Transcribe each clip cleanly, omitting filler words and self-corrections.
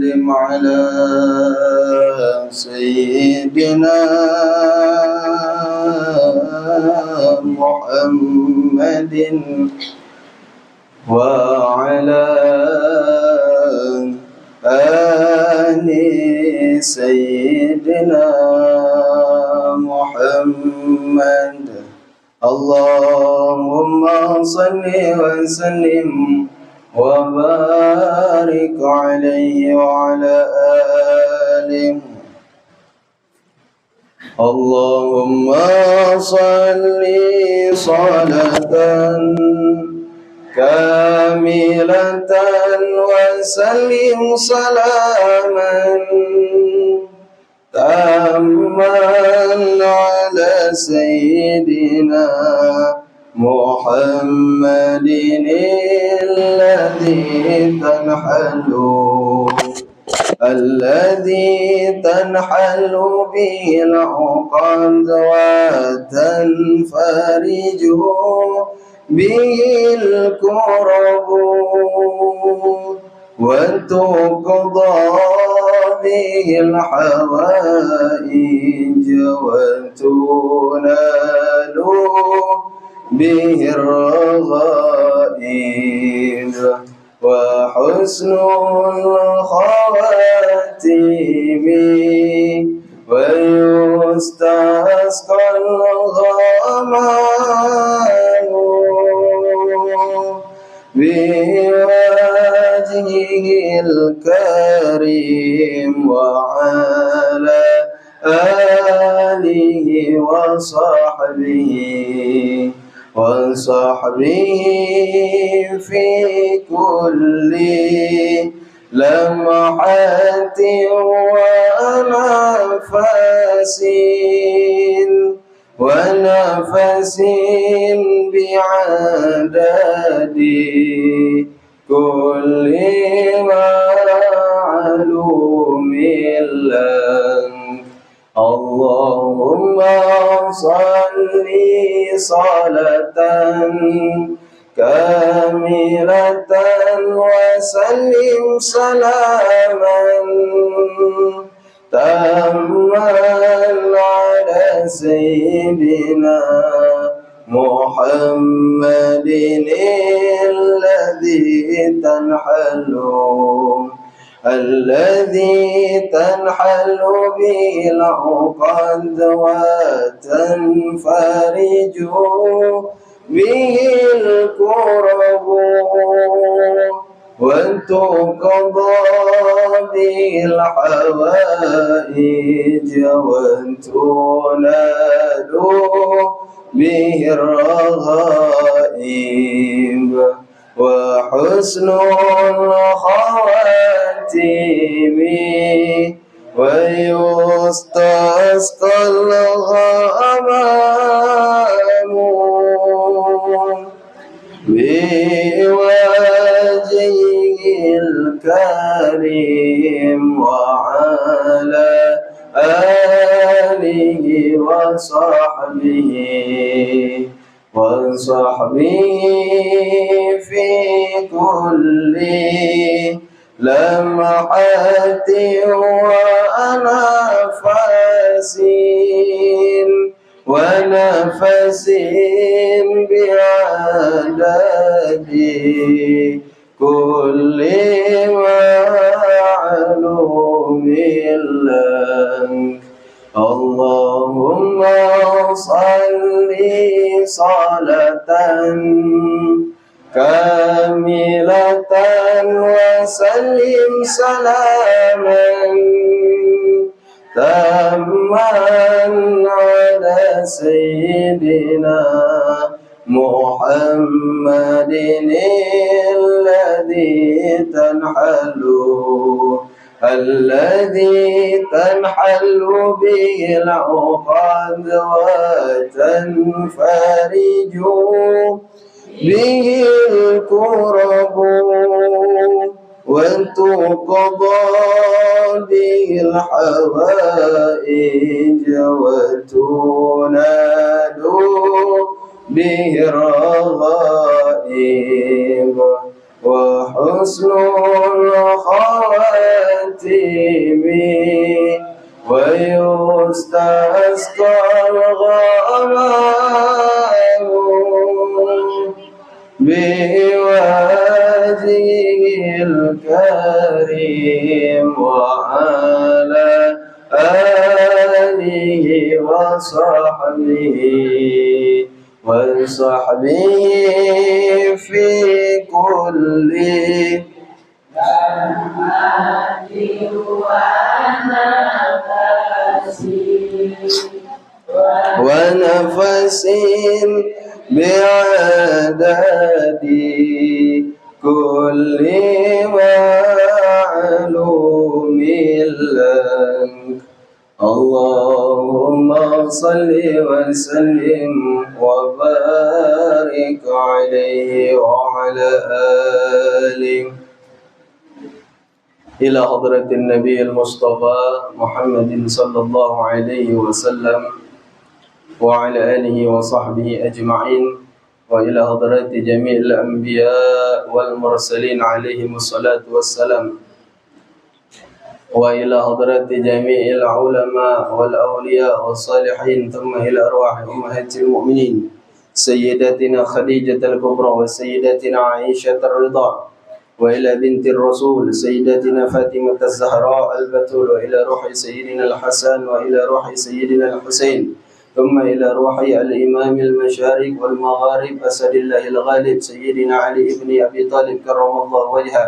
وسلم على سيدنا محمد وعلى آل سيدنا محمد. اللهم صل وسلم وبارك عليه وعلى آله. اللهم صل صلاة كاملة وسلم سلاما تاما على سيدنا محمد الذي تنحل به العقد وتنفرج به الكرب وتقضى به الحوائج وتنال به الرغائب وحسن الخواتيم ويستسقى الغمام بوجهه الكريم وعلى آله وصحبه في كل لمحة ونفس بعدد كل معلوم لك. اللهم صل صلاة كاملة وسلم سلاما تاما على سيدنا محمد الذي تنحل به العقد وتنفرج به الكرب وتقضى به الحوائج وتنال به الرغائب وحسن الخواتيم ويستسقى الغمام بوجهه الكريم وعلى آله وصحبه في كل لمحة ونفس بعدد كل معلوم لك. اللهم صل صلاة كاملة وسلم سلاما تاما على سيدنا محمد الذي تنحل به العقد وتنفرج به الكرب وتقضى به الحوائج وتنال به الرغائب وحسن الخواتيم ويستسقى الغمام بوجهه الكريم وعلى آله وصحبه في كل ونفس بعدد كل معلوم لك اللهم صل وسلم وبارك عليه وعلى آله إلى حضرة النبي المصطفى محمد صلى الله عليه وسلم وعلى آله وصحبه أجمعين وإلى حضرة جميع الأنبياء والمرسلين عليهم الصلاة والسلام وإلى حضرة جميع العلماء والأولياء والصالحين ثم إلى أرواح أمهات المؤمنين سيدتنا خديجة الكبرى وسيدتنا عائشة الرضا وإلى بنت الرسول سيدتنا فاطمة الزهراء البتول وإلى روح سيدنا الحسن وإلى روح سيدنا الحسين ثم إلى روح الإمام المشارق والمغارب أسد الله الغالب سيدنا علي بن أبي طالب كرم الله وجهه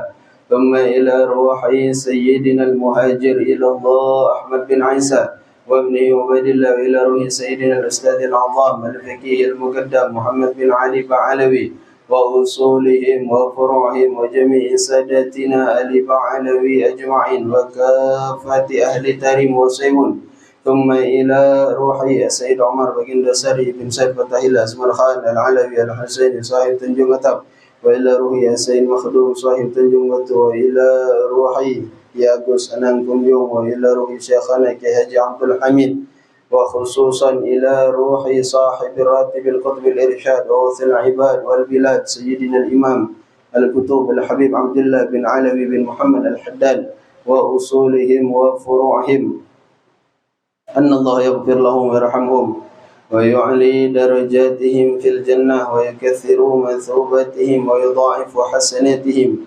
ثم إلى روح سيدنا المهاجر إلى الله أحمد بن عيسى وابنه عبيد الله وإلى روح سيدنا الأستاذ العظام الفقيه المقدم محمد بن علي بعلوي وأصولهم وفروعهم وجميع سادتنا آل بعلوي أجمعين وكافة أهل تاريم وسيبون ثم إلى روح السيد عمر بن سري بن سيد فتح الله اسم الخان العلوي الحسين صاحب تنجم متب وإلى روح السيد مخدوم صاحب تنجم متب وإلى روح ياقوس أنانكم يوم وإلى روح شيخنا كهجي عبد الحميد وخصوصا إلى روح صاحب الراتب القطب الإرشاد وغوث العباد والبلاد سيدنا الإمام الكتب الحبيب عبد الله بن علوي بن محمد الحداد وأصولهم وفروعهم أن الله يغفر لهم ويرحمهم ويعلي درجاتهم في الجنة ويكثر مثوبتهم ويضاعف حسناتهم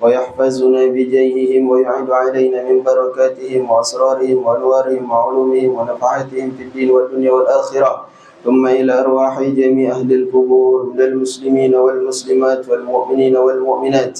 ويحفظنا بجيههم ويعيد علينا من بركاتهم وأسرارهم وأنوارهم وعلومهم ونفعاتهم في الدين والدنيا والآخرة ثم إلى أرواح جميع أهل القبور من المسلمين والمسلمات والمؤمنين والمؤمنات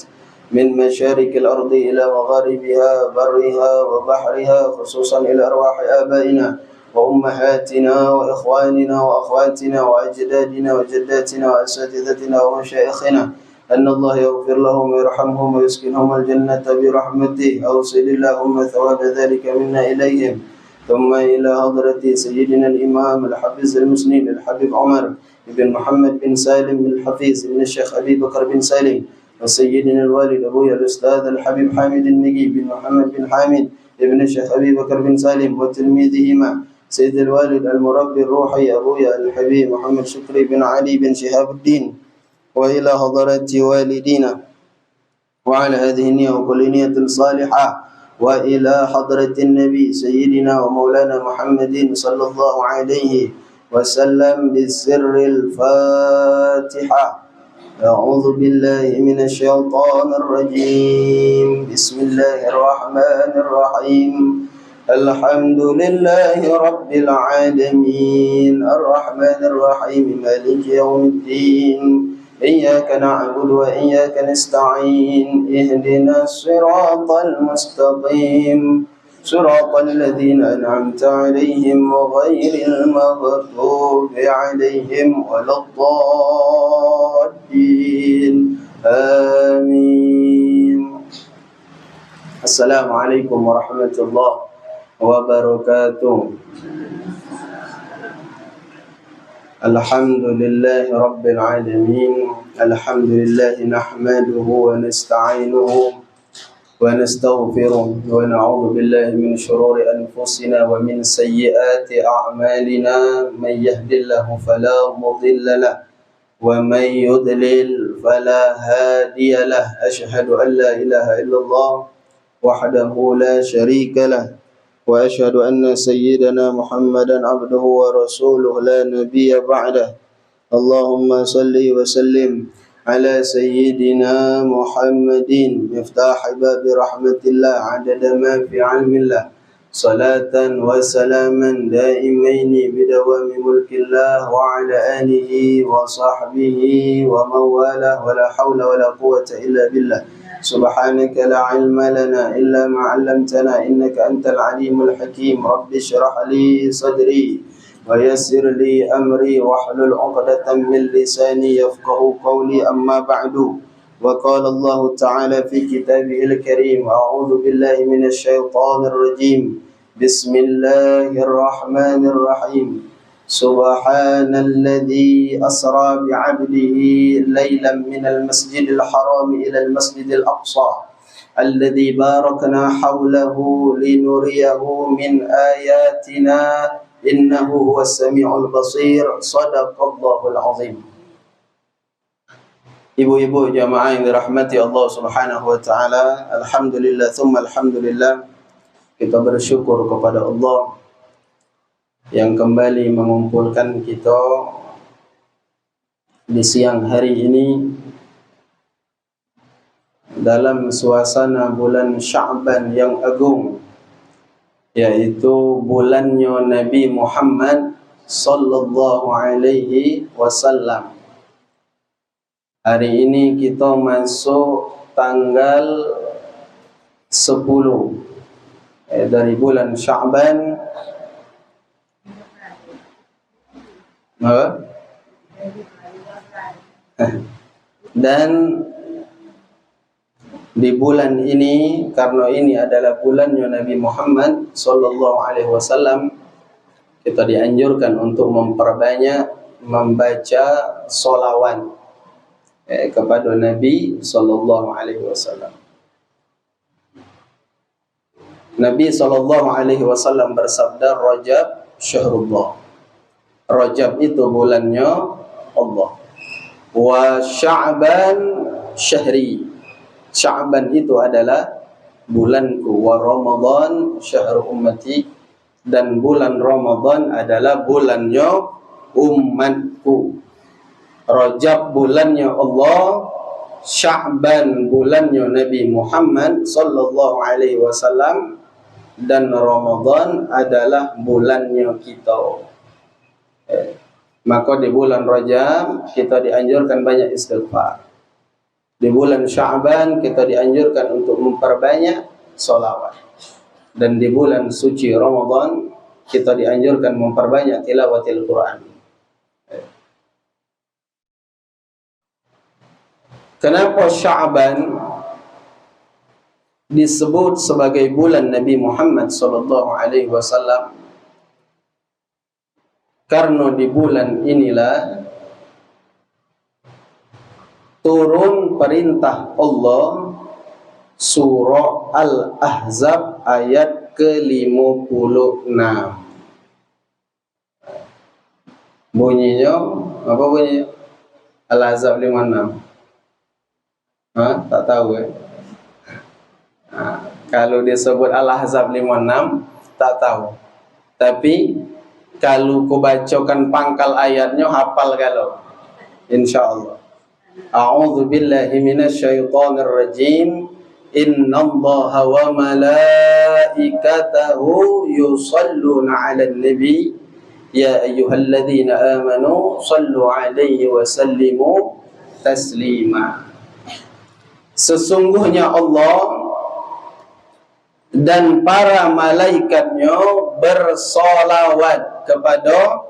من مشارق الأرض إلى مغاربها برها وبحرها خصوصا إلى أرواح آبائنا وأمهاتنا وإخواننا وأخواتنا وأجدادنا وجداتنا وأساتذتنا ومشايخنا أن الله يغفر لهم ويرحمهم ويسكنهم الجنة برحمته أوصل اللهم ثواب ذلك منا إليهم ثم إلى حضرة سيدنا الإمام الحفيظ المسلم الحبيب عمر بن محمد بن سالم الحفيظ بن الشيخ أبي بكر بن سالم وسيدنا الوالد أبويا الأستاذ الحبيب حامد النجي بن محمد بن حامد ابن الشيخ أبي بكر بن سالم وتلميذهما سيد الوالد المربي الروحي أبويا الحبيب محمد شكري بن علي بن شهاب الدين وإلى حضرة والدينا وعلى هذه النية وكل نية صالحة وإلى حضرة النبي سيدنا ومولانا محمد صلى الله عليه وسلم بالسر الفاتحة أعوذ بالله من الشيطان الرجيم بسم الله الرحمن الرحيم الحمد لله رب العالمين الرحمن الرحيم مالك يوم الدين إياك نعبد وإياك نستعين اهدنا الصراط المستقيم صراط الذين أنعمت عليهم غير المغضوب عليهم ولا الضالين آمين. السلام عليكم ورحمة الله وبركاته. الحمد لله رب العالمين الحمد لله نحمده ونستعينه ونستغفره ونعوذ بالله من شرور أنفسنا ومن سيئات أعمالنا من يهد الله فلا مضل له ومن يضلل فلا هادي له أشهد أن لا إله إلا الله وحده لا شريك له وأشهد أن سيدنا محمدا عبده ورسوله لا نبي بعده اللهم صل وسلم على سيدنا محمد مفتاح باب رحمة الله عدد ما في علم الله صلاة وسلاما دائمين بدوام ملك الله وعلى آله وصحبه ومن والاه ولا حول ولا قوة إلا بالله سبحانك لا علم لنا إلا ما علمتنا إنك أنت العليم الحكيم رب اشرح لي صدري ويسر لي أمري واحلل عقدة من لساني يفقه قولي أما بعد وقال الله تعالى في كتابه الكريم أعوذ بالله من الشيطان الرجيم بسم الله الرحمن الرحيم سبحان الذي أسرى بعبده ليلا من المسجد الحرام إلى المسجد الأقصى الذي باركنا حوله لنريه من آياتنا إنه هو السميع البصير صدق الله العظيم. Ibu-ibu jamaah yang dirahmati Allah Subhanahu wa taala, alhamdulillah tsumma alhamdulillah, kita bersyukur kepada Allah yang kembali mengumpulkan kita di siang hari ini dalam suasana bulan Sya'ban yang agung, yaitu bulannya Nabi Muhammad sallallahu alaihi wasallam. Hari ini kita masuk tanggal 10 dari bulan Sya'ban. Dan di bulan ini, karena ini adalah bulannya Nabi Muhammad sallallahu alaihi wasallam, kita dianjurkan untuk memperbanyak membaca solawat kepada Nabi sallallahu alaihi wasallam. Nabi sallallahu alaihi wasallam bersabda, Rajab syahrullah. Rajab itu bulannya Allah. Wa Sya'ban syahri. Sya'ban itu adalah bulanku. Wa Ramadan syahr ummati. Dan bulan Ramadan adalah bulannya umatku. Rajab bulannya Allah, Sya'ban bulannya Nabi Muhammad sallallahu alaihi wasallam, dan Ramadan adalah bulannya kita. Maka di bulan Rajab kita dianjurkan banyak istighfar. Di bulan Sya'ban kita dianjurkan untuk memperbanyak sholawat. Dan di bulan suci Ramadan kita dianjurkan memperbanyak tilawatil Quran. Kenapa Sya'ban disebut sebagai bulan Nabi Muhammad sallallahu alaihi wasallam? Karena di bulan inilah turun perintah Allah, surah Al-Ahzab ayat ke-56. Bunyinya apa bunyinya? Al-Ahzab 56. Tak tahu kalau disebut Al-Ahzab 56 tak tahu. Tapi kalau ku bacakan pangkal ayatnya hafal kalau insyaallah. A'udzu billahi minasyaitonir rajim. Innallaha wa malaikatahu yusholluna 'alan nabi ya ayyuhalladzina amanu shallu 'alaihi wa sallimu taslima. Sesungguhnya Allah dan para malaikatnya bersolawat kepada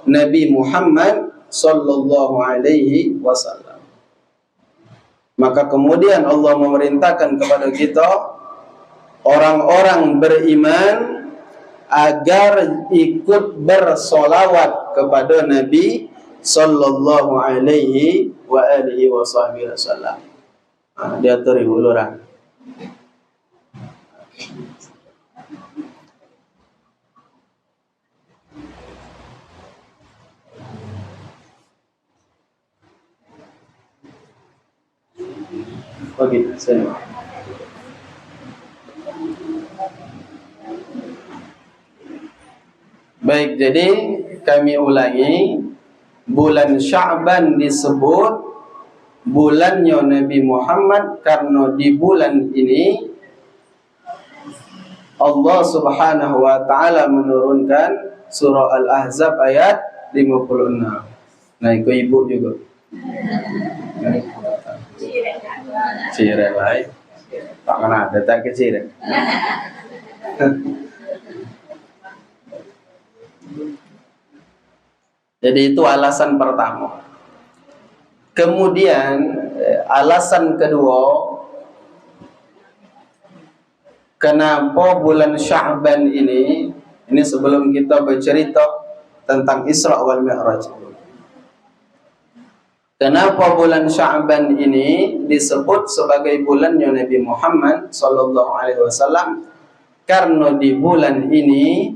Nabi Muhammad sallallahu alaihi wasallam. Maka kemudian Allah memerintahkan kepada kita orang-orang beriman agar ikut bersolawat kepada Nabi sallallahu alaihi wa alihi wasallam. Diatur dulu orang. Okey, saya. Baik, jadi kami ulangi, bulan Sya'ban disebut bulannya Nabi Muhammad karena di bulan ini Allah Subhanahu wa taala menurunkan surah Al-Ahzab ayat 56. Nah, ikut ibu juga. Cireng lah. Tak kena ada tak kecil. Jadi itu alasan pertama. Kemudian alasan kedua, kenapa bulan Sya'ban ini sebelum kita bercerita tentang Isra wal Mi'raj. Kenapa bulan Sya'ban ini disebut sebagai bulannya Nabi Muhammad sallallahu alaihi wasallam? Karena di bulan ini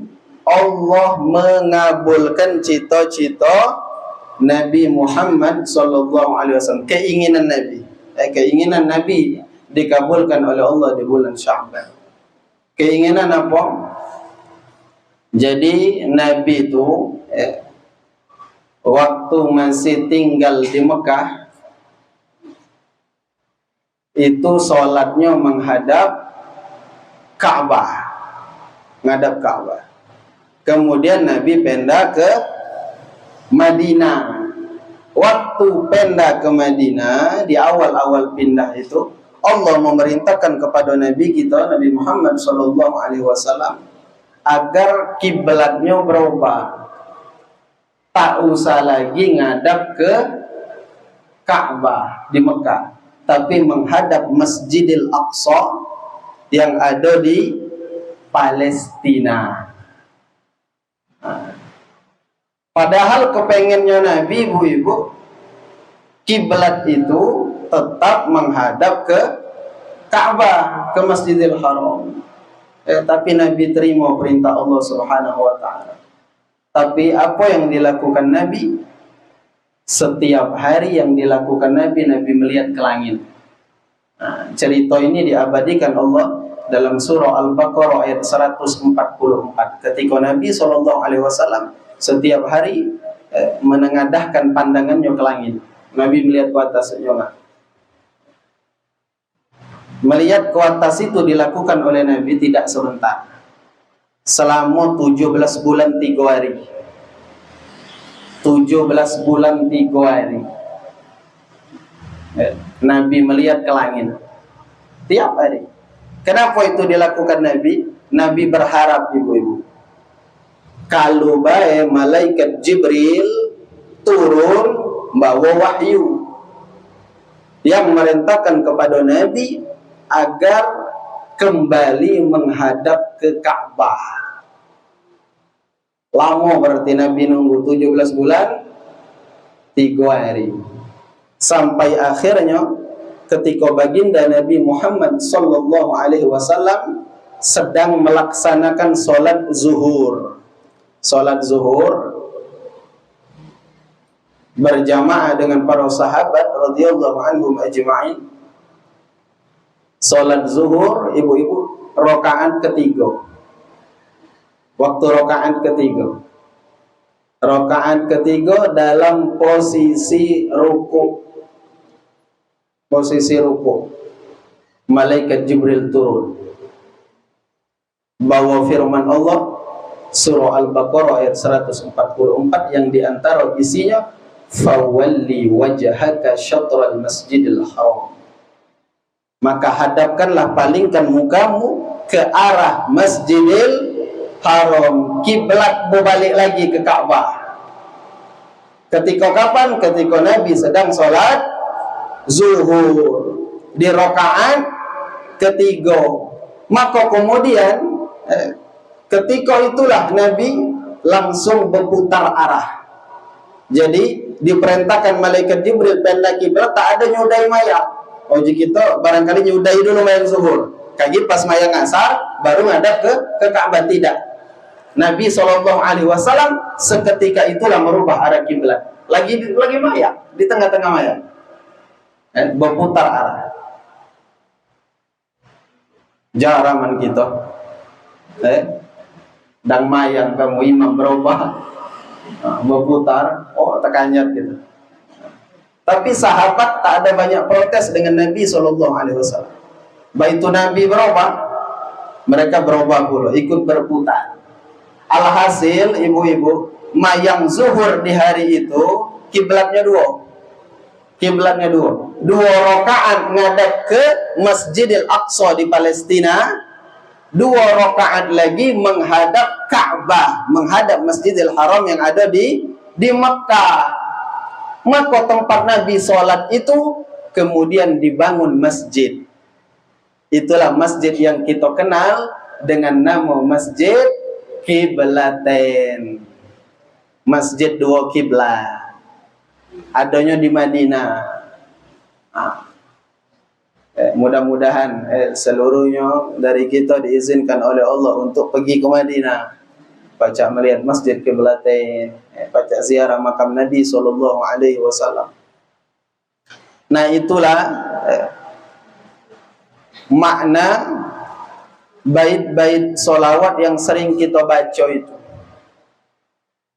Allah mengabulkan cita-cita Nabi Muhammad sallallahu alaihi wasallam, keinginan Nabi dikabulkan oleh Allah di bulan Sya'ban. Keinginan apa? Jadi Nabi itu waktu masih tinggal di Mekah itu sholatnya menghadap Ka'bah, ngadap Ka'bah. Kemudian Nabi pindah ke Madinah. Waktu pindah ke Madinah, di awal-awal pindah itu Allah memerintahkan kepada Nabi kita, Nabi Muhammad sallallahu alaihi wasallam, agar kiblatnya berubah. Tak usah lagi ngadap ke Ka'bah di Mekah, tapi menghadap Masjidil Aqsa yang ada di Palestina. Padahal kepengennya Nabi, ibu-ibu, kiblat itu tetap menghadap ke Ka'bah, ke Masjidil Haram. Tapi Nabi terima perintah Allah Subhanahu wa taala. Tapi apa yang dilakukan Nabi? Setiap hari yang dilakukan Nabi melihat ke langit. Nah, cerita ini diabadikan Allah dalam surah Al-Baqarah ayat 144. Ketika Nabi SAW setiap hari menengadahkan pandangannya ke langit. Nabi melihat ke atas. Melihat ke atas itu dilakukan oleh Nabi tidak sebentar. Selama 17 bulan 3 hari. 17 bulan 3 hari. Nabi melihat ke langit tiap hari. Kenapa itu dilakukan Nabi? Nabi berharap, ibu-ibu, kalau baik malaikat Jibril turun bawa wahyu yang merintahkan kepada Nabi agar kembali menghadap ke Ka'bah. Lama berarti Nabi nunggu 17 bulan 3 hari. Sampai akhirnya ketika baginda Nabi Muhammad sallallahu alaihi wasallam sedang melaksanakan salat zuhur. Salat zuhur berjamaah dengan para sahabat radhiyallahu anhum ajma'in. Salat zuhur, ibu-ibu, rakaat ketiga. Waktu rakaat ketiga. Rakaat ketiga dalam posisi ruku. Posisi ruku. Malaikat Jibril turun. Bawa firman Allah surah Al-Baqarah ayat 144 yang diantara isinya fawalli wajhaka syatral masjidil haram. Maka hadapkanlah, palingkan mukamu ke arah Masjidil Haram, kiblat berbalik lagi ke Ka'bah. Ketika kapan? Ketika Nabi sedang sholat zuhur di rakaat ketiga. Maka kemudian ketika itulah Nabi langsung berputar arah. Jadi diperintahkan malaikat Jibril pindah kiblat, tak ada nyudai maya. Oh, jika kita barangkali nyudai dulu mayang zuhur. Kaji pas mayang asar baru ngadap ke Ka'bah, tidak. Nabi SAW seketika itulah merubah arah kiblat. Lagi maya di tengah-tengah maya. Berputar arah. Jaraman kita. Dan mayang kamu imam berubah, berputar, oh terkanyat gitu. Tapi sahabat tak ada banyak protes dengan Nabi SAW. Begitu Nabi berubah, mereka berubah pula, ikut berputar. Alhasil ibu-ibu, mayang zuhur di hari itu kiblatnya dua. Dua rakaat ngadap ke Masjidil Aqsa di Palestina, dua rakaat lagi menghadap Ka'bah, menghadap Masjidil Haram yang ada di Mekkah. Maka tempat Nabi sholat itu kemudian dibangun masjid. Itulah masjid yang kita kenal dengan nama Masjid Qiblatain, Masjid dua kiblat. Adanya di Madinah. Mudah-mudahan seluruhnya dari kita diizinkan oleh Allah untuk pergi ke Madinah, baca melihat Masjid Qiblatain, baca ziarah makam Nabi SAW. Nah itulah makna bait-bait solawat yang sering kita baca itu.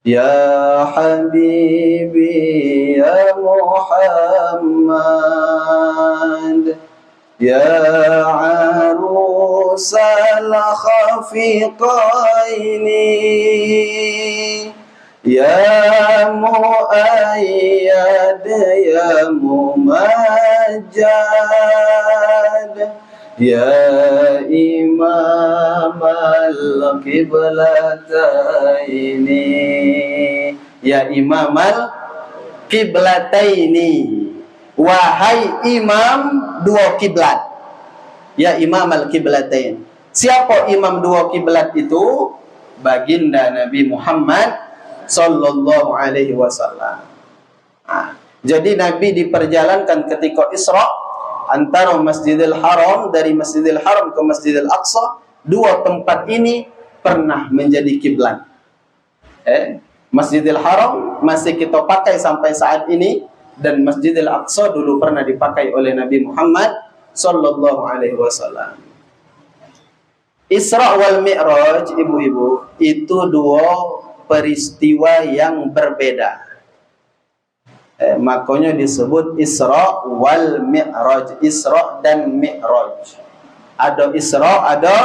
Ya Habibi ya Muhammad ya arusal khafiqaini ya muayyad ya mumajjad ya imam al-qiblataini ya imam al-qiblataini, wahai imam dua kiblat. Ya imam al-qiblatain. Siapa imam dua kiblat itu? Baginda Nabi Muhammad sallallahu alaihi wasallam. Jadi Nabi diperjalankan ketika Isra antara Masjidil Haram, dari Masjidil Haram ke Masjidil Aqsa. Dua tempat ini pernah menjadi kiblat. Masjidil Haram masih kita pakai sampai saat ini, dan Masjidil Aqsa dulu pernah dipakai oleh Nabi Muhammad sallallahu alaihi wasallam. Isra wal Mi'raj, ibu-ibu, itu dua peristiwa yang berbeda. Makanya disebut Isra wal Mi'raj, Isra dan Mi'raj. Ada Isra, ada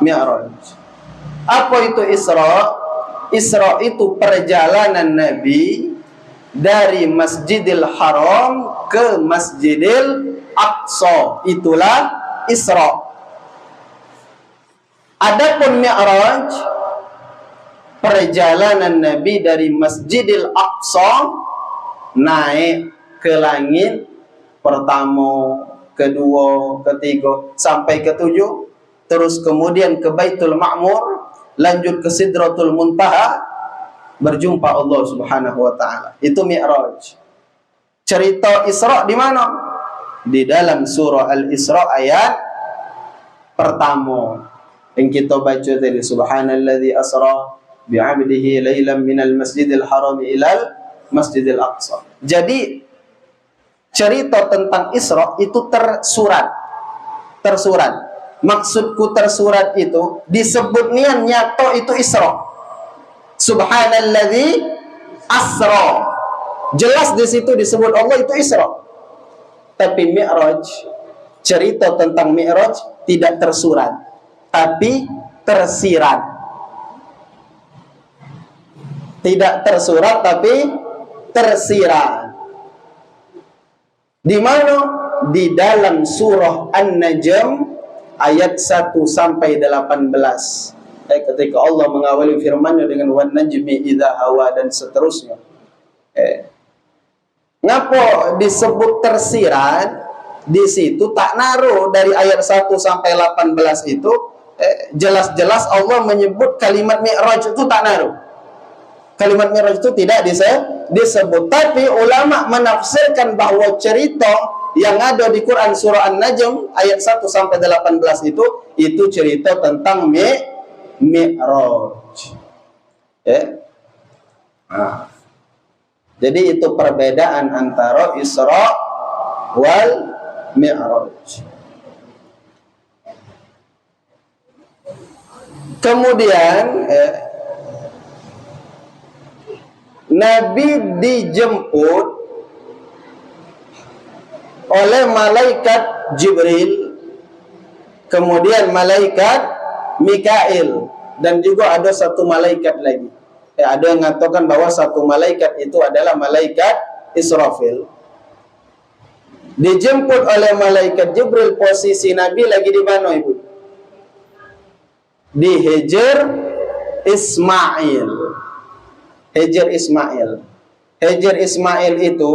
Mi'raj. Apa itu Isra? Isra itu perjalanan Nabi dari Masjidil Haram ke Masjidil Aqsa. Itulah Isra. Adapun Mi'raj, perjalanan Nabi dari Masjidil Aqsa naik ke langit pertama, kedua, ketiga, sampai ketujuh, terus kemudian ke Baitul Ma'mur, lanjut ke Sidratul Muntaha, berjumpa Allah Subhanahu wa taala. Itu Mi'raj. Cerita Isra di mana? Di dalam surah Al-Isra ayat pertama yang kita baca tadi, subhanalladzi asra bi'abdihi lailan minal masjidil haram ilal masjidil aqsa. Jadi cerita tentang Isra itu tersurat. Maksudku tersurat itu disebut nian nyato itu Isra. Subhanalladzi asra. Jelas di situ disebut Allah itu Isra. Tapi Mi'raj, cerita tentang Mi'raj tidak tersurat, tapi tersirat. Tidak tersurat tapi tersirat. Di mana? Di dalam surah An-Najm ayat 1 sampai 18. Ketika Allah mengawali firman-Nya dengan wan najmi idza hawa dan seterusnya. Ngapa disebut tersirat? Di situ tak naruh dari ayat 1 sampai 18 itu jelas-jelas Allah menyebut kalimat Mi'raj itu tak naruh. Kalimat Mi'raj itu tidak disebut. Tapi ulama menafsirkan bahwa cerita yang ada di Quran surah An-Najm ayat 1 sampai 18 itu cerita tentang Mi'raj. Jadi itu perbedaan antara Isra wal Mi'raj. Kemudian Nabi dijemput oleh malaikat Jibril, kemudian malaikat Mikail, dan juga ada satu malaikat lagi. Ada yang mengatakan bahwa satu malaikat itu adalah malaikat Israfil. Dijemput oleh malaikat Jibril, posisi Nabi lagi di mana, Ibu? Di Hijr Ismail. Hijr Ismail. Hijr Ismail itu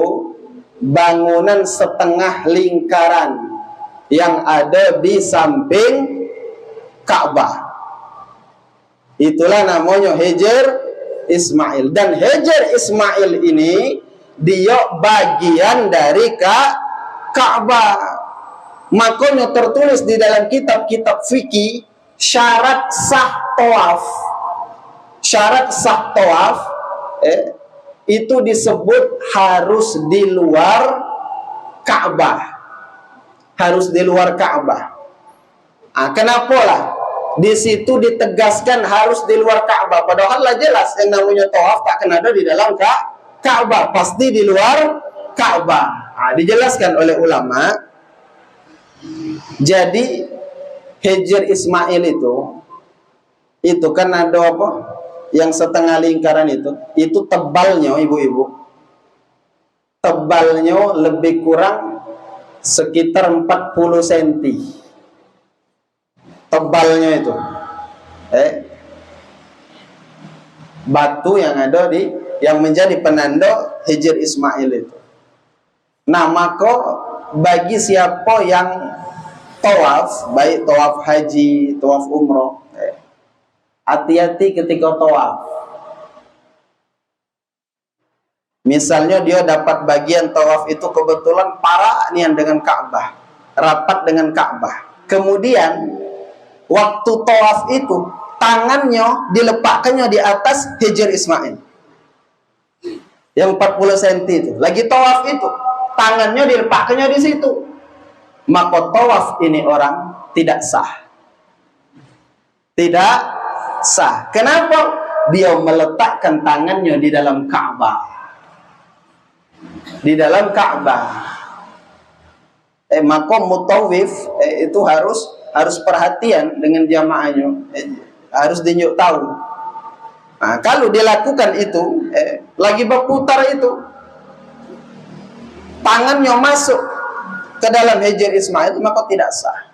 bangunan setengah lingkaran yang ada di samping Ka'bah. Itulah namanya Hijr Ismail. Dan Hijr Ismail ini dia bagian dari Ka'bah. Makanya tertulis di dalam kitab-kitab fikih syarat sah tawaf. Syarat sah tawaf itu disebut harus di luar Ka'bah. Harus di luar Ka'bah. Kenapa lah? Di situ ditegaskan harus di luar Ka'bah. Padahal lah jelas yang namanya tawaf tak kena ada di dalam Ka'bah. Pasti di luar Ka'bah. Dijelaskan oleh ulama. Jadi Hijr Ismail itu kan ada apa? Yang setengah lingkaran itu tebalnya, ibu-ibu, tebalnya lebih kurang sekitar 40 cm. Tebalnya itu batu yang ada yang menjadi penanda Hijr Ismail itu. Nah, maka bagi siapa yang tawaf, baik tawaf haji, tawaf umroh, hati-hati ketika tawaf. Misalnya dia dapat bagian tawaf itu kebetulan parah nian dengan Ka'bah, rapat dengan Ka'bah. Kemudian waktu tawaf itu tangannya dilepakkannya di atas Hijr Ismail yang 40 cm itu. Lagi tawaf itu tangannya dilepakkannya di situ. Maka tawaf ini orang tidak sah. Tidak sah. Kenapa? Dia meletakkan tangannya di dalam Ka'bah. Di dalam Ka'bah. Maka mutawif itu harus perhatian dengan jamaahnya. Harus dinyuk tahu. Nah, kalau dilakukan itu, lagi berputar itu, tangannya masuk ke dalam Hijr Ismail, maka tidak sah.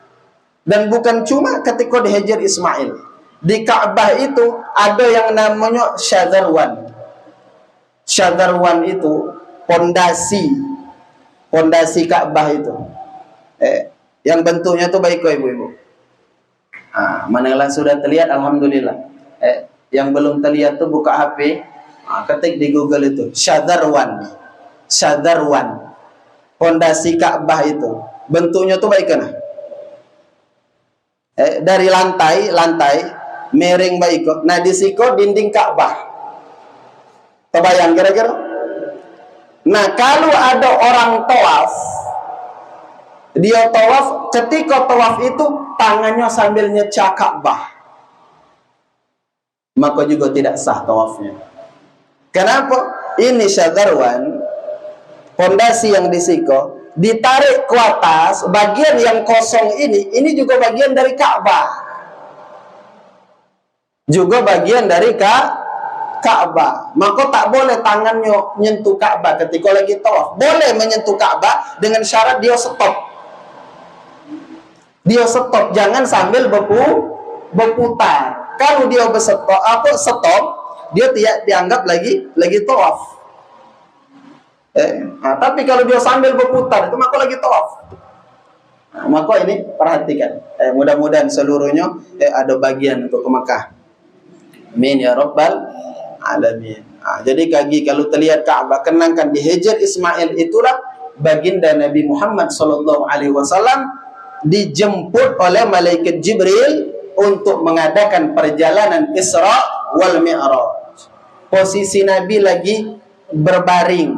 Dan bukan cuma ketika di Hijr Ismail, di Ka'bah itu ada yang namanya syadharwan. Syadharwan itu pondasi Ka'bah itu, yang bentuknya itu baik kok ibu-ibu. Manakala sudah terlihat, alhamdulillah. Yang belum terlihat tuh buka HP, ketik di Google itu syadharwan. Syadharwan, pondasi Ka'bah itu bentuknya tuh baik kan? Dari lantai miring baik kok. Nah, di siko dinding Ka'bah. Terbayang kira-kira? Nah, kalau ada orang tawaf, dia tawaf, ketika tawaf itu tangannya sambil nyecak Ka'bah, maka juga tidak sah tawafnya. Kenapa? Ini syadharwan, pondasi yang disiko, ditarik ke atas, bagian yang kosong ini juga bagian dari Ka'bah. Juga bagian dari Ka'bah. Maka tak boleh tangannya menyentuh Ka'bah ketika lagi tawaf. Boleh menyentuh Ka'bah dengan syarat dia stop. Dia stop, jangan sambil berputar. Kalau dia stop, dia tidak dianggap lagi tawaf. Tapi kalau dia sambil berputar, itu maka lagi tawaf. Maka ini perhatikan. Mudah-mudahan seluruhnya ada bagian untuk ke Mekah. Amin ya rabbal alamin. Jadi kalau terlihat Ka'bah, kenangkan di Hijr Ismail itulah baginda Nabi Muhammad SAW dijemput oleh malaikat Jibril untuk mengadakan perjalanan Isra wal Mi'raj. Posisi Nabi lagi berbaring.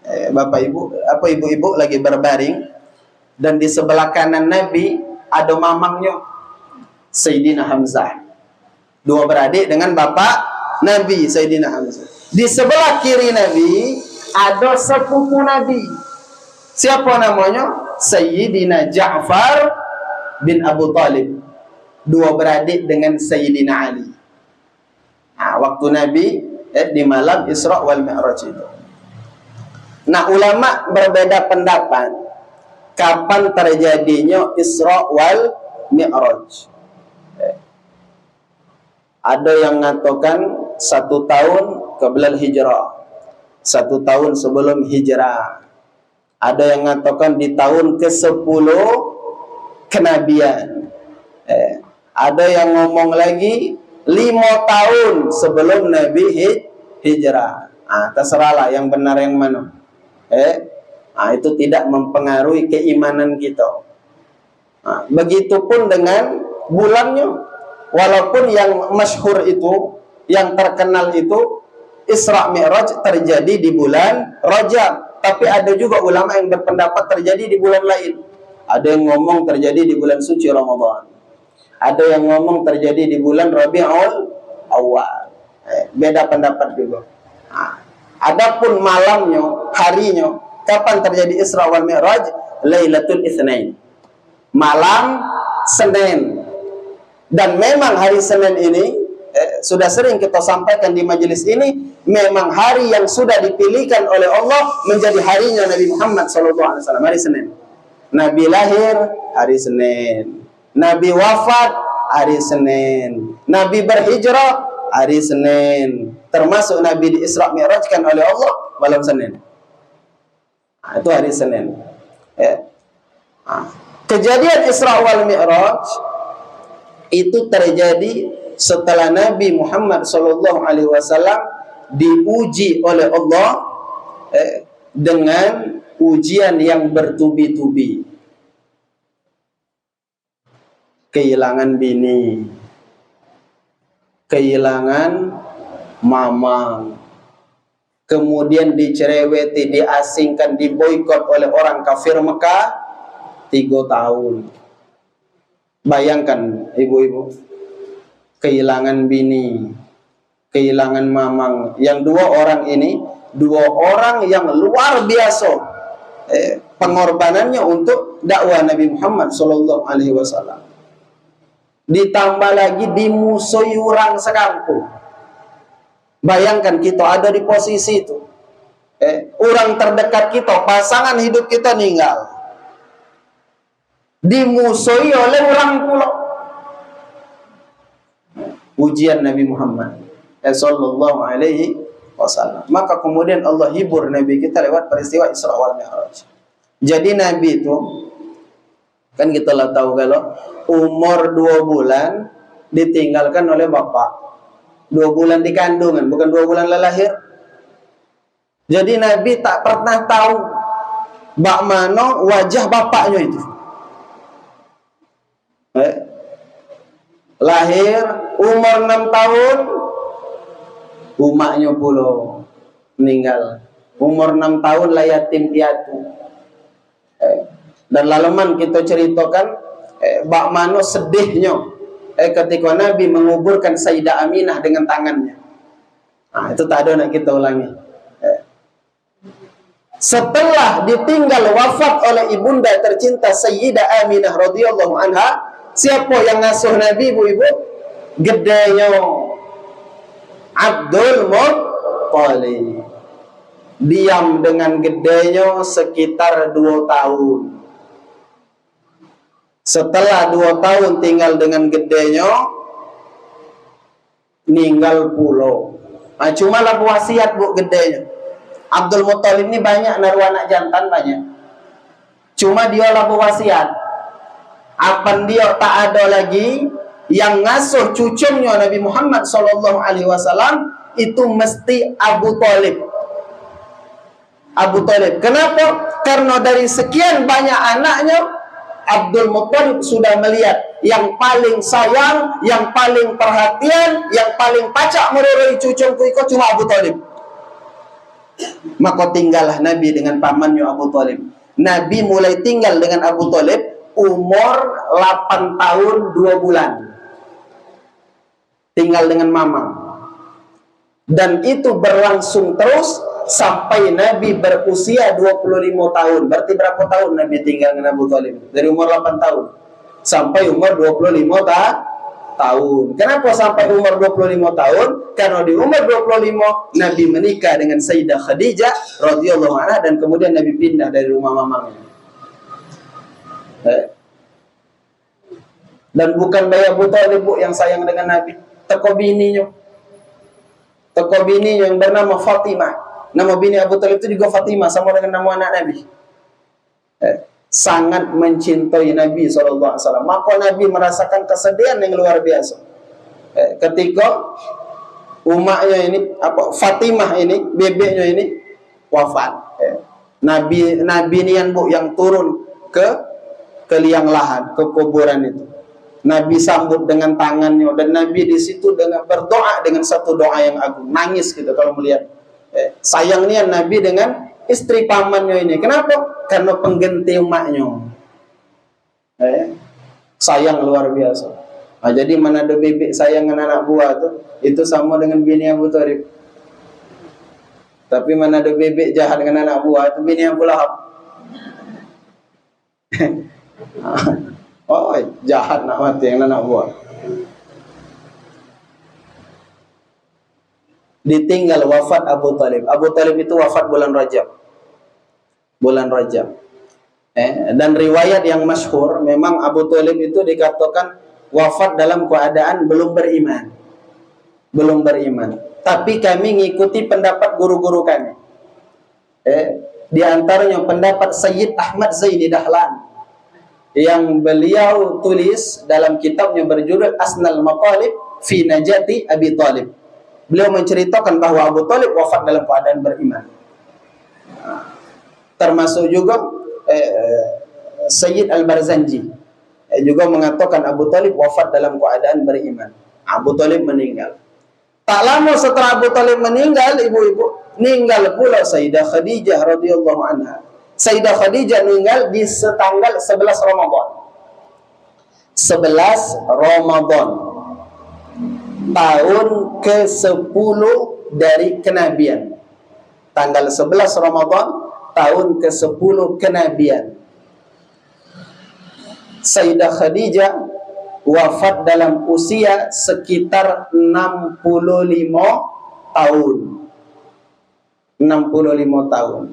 Bapak Ibu, ibu-ibu lagi berbaring, dan di sebelah kanan Nabi ada mamangnya Sayyidina Hamzah. Dua beradik dengan bapak Nabi Sayyidina Hamzah. Di sebelah kiri Nabi ada sepupu Nabi. Siapa namanya? Sayyidina Ja'far bin Abu Talib. Dua beradik dengan Sayyidina Ali. Nah, waktu Nabi di malam Isra wal Mi'raj itu. Nah, ulama berbeda pendapat kapan terjadinya Isra wal Mi'raj. Ada yang mengatakan 1 tahun qabla hijrah, 1 tahun sebelum hijrah. Ada yang mengatakan di tahun ke-10 kenabian. Ada yang ngomong lagi 5 tahun sebelum Nabi hijrah. Terserahlah yang benar yang mana. Itu tidak mempengaruhi keimanan kita. Begitupun dengan bulannya. Walaupun yang masyhur itu, yang terkenal itu Isra Mi'raj terjadi di bulan Rajab, tapi ada juga ulama yang berpendapat terjadi di bulan lain. Ada yang ngomong terjadi di bulan suci Ramadan. Ada yang ngomong terjadi di bulan Rabiul Awal. Beda pendapat juga. Adapun malamnya, harinya, kapan terjadi Isra wal Mi'raj? Lailatul Itsnain. Malam Senin. Dan memang hari Senin ini sudah sering kita sampaikan di majelis ini, memang hari yang sudah dipilihkan oleh Allah menjadi harinya Nabi Muhammad SAW, hari Senin. Nabi lahir hari Senin, Nabi wafat hari Senin, Nabi berhijrah hari Senin, termasuk Nabi di Isra Mi'rajkan oleh Allah malam Senin. Itu hari Senin. Kejadian Isra wal Mi'raj itu terjadi setelah Nabi Muhammad SAW diuji oleh Allah dengan ujian yang bertubi-tubi. Kehilangan bini, kehilangan mamang, kemudian dicereweti, diasingkan, diboikot oleh orang kafir Mekah 3 tahun. Bayangkan ibu-ibu, kehilangan bini, kehilangan mamang. Yang 2 orang ini, 2 orang yang luar biasa pengorbanannya untuk dakwah Nabi Muhammad SAW. Ditambah lagi dimusuhi orang sekampung. Bayangkan kita ada di posisi itu. Orang terdekat kita, pasangan hidup kita meninggal, dimusuhi oleh orang pulau. Ujian Nabi Muhammad sallallahu alaihi wasallam. Maka kemudian Allah hibur Nabi kita lewat peristiwa Isra wal Mi'raj. Jadi Nabi itu kan kita lah tahu kalau umur 2 bulan ditinggalkan oleh bapak. 2 bulan di kandungan, bukan 2 bulan lahir. Jadi Nabi tak pernah tahu bak mana wajah bapaknya itu. Lahir umur 6 tahun, umaknya pula meninggal. Umur 6 tahun lah yatim piatu. Dan lalaman kita ceritakan bak mano sedihnya ketika Nabi menguburkan Sayyidah Aminah dengan tangannya. Itu tak ada nak kita ulangi. Setelah ditinggal wafat oleh ibunda tercinta Sayyidah Aminah radhiyallahu anha, siapa yang ngasuh Nabi, ibu-ibu? Gedenya Abdul Muttalib. Diam dengan gedenya sekitar 2 tahun. Setelah 2 tahun tinggal dengan gedenya, meninggal pulau. Cuma lah wasiat bu gedenya. Abdul Muttalib ini banyak naruh anak jantan banyak. Cuma dia lah wasiat. Apa dia tak ada lagi yang ngasuh cucunya Nabi Muhammad SAW itu mesti Abu Talib. Abu Talib. Kenapa? Karena dari sekian banyak anaknya, Abdul Muttalib sudah melihat yang paling sayang, yang paling perhatian, yang paling pacak meroroi cucuku itu cuma Abu Talib. Maka tinggallah Nabi dengan pamannya Abu Talib. Nabi mulai tinggal dengan Abu Talib umur 8 tahun 2 bulan. tinggal dengan mamang. Dan itu berlangsung terus sampai Nabi berusia 25 tahun. Berarti berapa tahun Nabi tinggal dengan Abu Thalib? Dari umur 8 tahun sampai umur 25 tahun. Kenapa sampai umur 25 tahun? Karena di umur 25 Nabi menikah dengan Sayyidah Khadijah radhiyallahu anha, dan kemudian Nabi pindah dari rumah mamangnya. Dan bukan bayi Abu Thalib yang sayang dengan Nabi, teko bininya. Teko bininya yang bernama Fatimah. Nama bini Abu Thalib itu juga Fatimah, sama dengan nama anak Nabi. Sangat mencintai Nabi SAW. Maka Nabi merasakan kesedihan yang luar biasa ketika umaknya ini, Fatimah ini, bebeknya ini wafat. Nabi nian bu yang turun ke liang lahat, ke kuburan itu. Nabi sambut dengan tangannya, dan Nabi di situ dengan berdoa dengan satu doa yang agung, nangis gitu kalau melihat. Sayangnya Nabi dengan istri pamannya ini. Kenapa? Karena pengganti umaknya. Sayang luar biasa. Nah, jadi mana ada bebek sayang dengan anak buah tuh, itu sama dengan bini Abu Thalib. Tapi mana ada bebek jahat dengan anak buah, itu bini Abu Lahab. Oh, jahat nak mati yang anak buah. Ditinggal wafat Abu Thalib. Abu Thalib itu wafat bulan Rajab. Bulan Rajab. Dan riwayat yang masyhur, memang Abu Thalib itu dikatakan wafat dalam keadaan belum beriman. Belum beriman. Tapi kami ngikuti pendapat guru-guru kami. Di antaranya pendapat Sayyid Ahmad Zaini Dahlan, yang beliau tulis dalam kitabnya berjudul Asnal Maqalib fi Najati Abi Thalib. Beliau menceritakan bahwa Abu Thalib wafat dalam keadaan beriman. Termasuk juga Sayyid Al-Barzanji juga mengatakan Abu Thalib wafat dalam keadaan beriman. Abu Thalib meninggal. Tak lama setelah Abu Thalib meninggal, ibu-ibu, meninggal pula Sayyidah Khadijah radhiyallahu anha. Sayyidah Khadijah meninggal di tanggal 11 Ramadan. 11 Ramadan. Tahun ke-10 dari kenabian. Tanggal 11 Ramadan, tahun ke-10 kenabian. Sayyidah Khadijah wafat dalam usia sekitar 65 tahun. 65 tahun.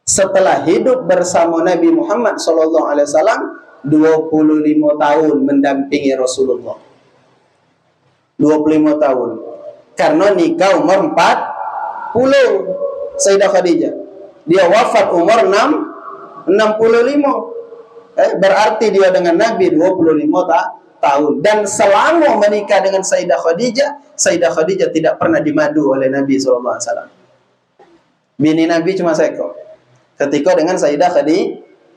Setelah hidup bersama Nabi Muhammad SAW 25 tahun mendampingi Rasulullah. 25 tahun. Karena nikah umur 40 Sayyidah Khadijah. Dia wafat umur 65. Berarti dia dengan Nabi 25 tahun. Dan selama menikah dengan Sayyidah Khadijah tidak pernah dimadu oleh Nabi SAW. Bini Nabi cuma seekor ketika dengan Sayyidah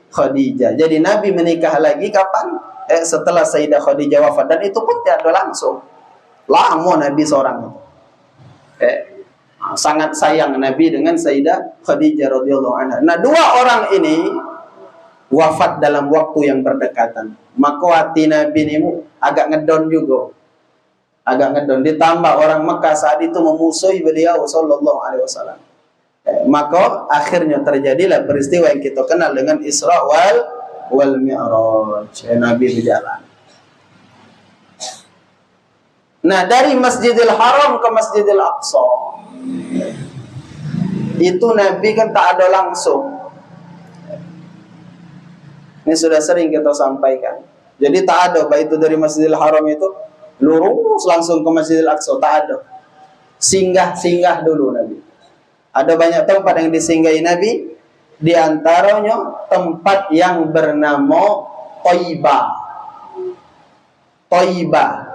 Khadijah. Jadi Nabi menikah lagi kapan? Setelah Sayyidah Khadijah wafat. Dan itu pun tidak ada langsung. Lama Nabi seorang itu. Sangat sayang Nabi dengan Sayyidah Khadijah radhiyallahu anha. Nah, dua orang ini wafat dalam waktu yang berdekatan. Maka hati Nabi ini agak ngedon juga. Agak ngedon. Ditambah orang Mekah saat itu memusuhi beliau sallallahu alaihi wasallam. Maka akhirnya terjadilah peristiwa yang kita kenal dengan Isra wal Mi'raj. Nabi berjalan. Nah, dari Masjidil Haram ke Masjidil Aqsa itu Nabi kan tak ada langsung. Ini sudah sering kita sampaikan. Jadi tak ada baik itu dari Masjidil Haram itu lurus langsung ke Masjidil Aqsa, tak ada. Singgah dulu Nabi. Ada banyak tempat yang disinggahi Nabi, di antaranya tempat yang bernama Thaibah. Thaibah.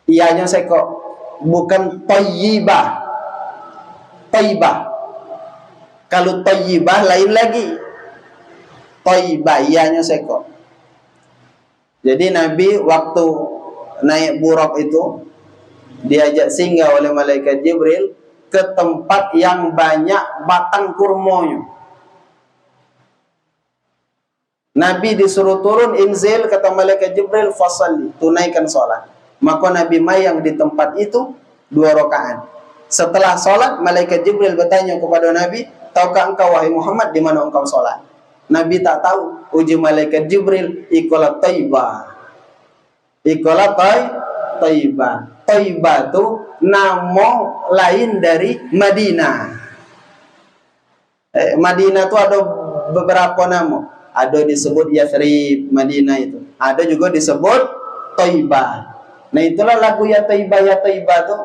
Ianya sekok, bukan Thayyibah. Thaibah. Kalau Thayyibah lain lagi. Thaibah ianya sekok. Jadi Nabi waktu naik buraq itu diajak singgah oleh malaikat Jibril ke tempat yang banyak batang kurmanya. Nabi disuruh turun, inzil, kata malaikat Jibril, fasalli, tunaikan sholat. Maka Nabi mayang di tempat itu 2 rakaat. Setelah sholat, malaikat Jibril bertanya kepada Nabi, tahukah engkau wahai Muhammad di mana engkau sholat? Nabi tak tahu. Uji malaikat Jibril, ikola Taibah. Ikola Taibah. Taibah itu nama lain dari Madinah. Madinah itu ada beberapa nama. Ada disebut Yathrib, Madinah itu. Ada juga disebut Taibah. Nah itulah lagu Ya Taibah, Ya Taibah itu.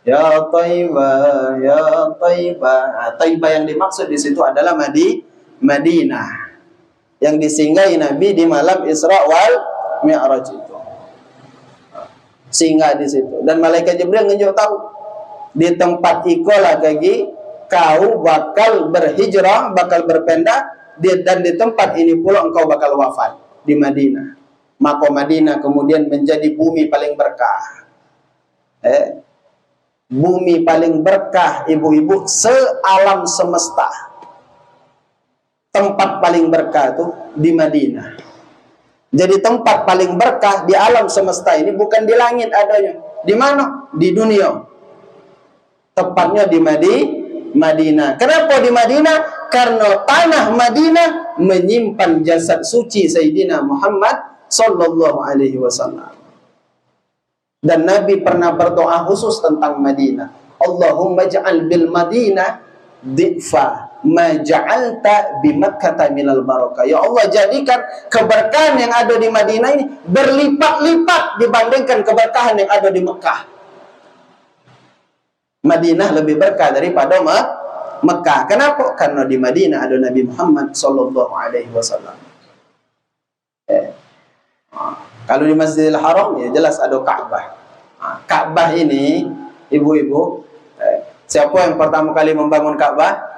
Ya Taibah, Ya Taibah. Nah, Taibah yang dimaksud di situ adalah Madinah. Yang disinggahi Nabi di malam Isra wal Mi'raj itu. Singgah di situ. Dan malaikat Jibril nunjuk tahu di tempat ikolah gagi kau bakal berhijrah, bakal berpindah. Dan di tempat ini pula engkau bakal wafat di Madinah. Maka Madinah kemudian menjadi bumi paling berkah. Bumi paling berkah ibu-ibu sealam semesta. Tempat paling berkah itu di Madinah. Jadi tempat paling berkah di alam semesta ini bukan di langit adanya. Di mana? Di dunia. Tepatnya di Madinah. Kenapa di Madinah? Karena tanah Madinah menyimpan jasad suci Sayyidina Muhammad sallallahu alaihi wasallam. Dan Nabi pernah berdoa khusus tentang Madinah. Allahumma ja'al bil Madinah difa ma ja'alta bi Makkah minal barakah. Ya Allah, jadikan keberkahan yang ada di Madinah ini berlipat-lipat dibandingkan keberkahan yang ada di Mekah. Madinah lebih berkah daripada Mekah. Kenapa? Karena di Madinah ada Nabi Muhammad sallallahu alaihi wasallam. Kalau di Masjidil Haram ya jelas ada Ka'bah. Ka'bah ini ibu-ibu, siapa yang pertama kali membangun Ka'bah?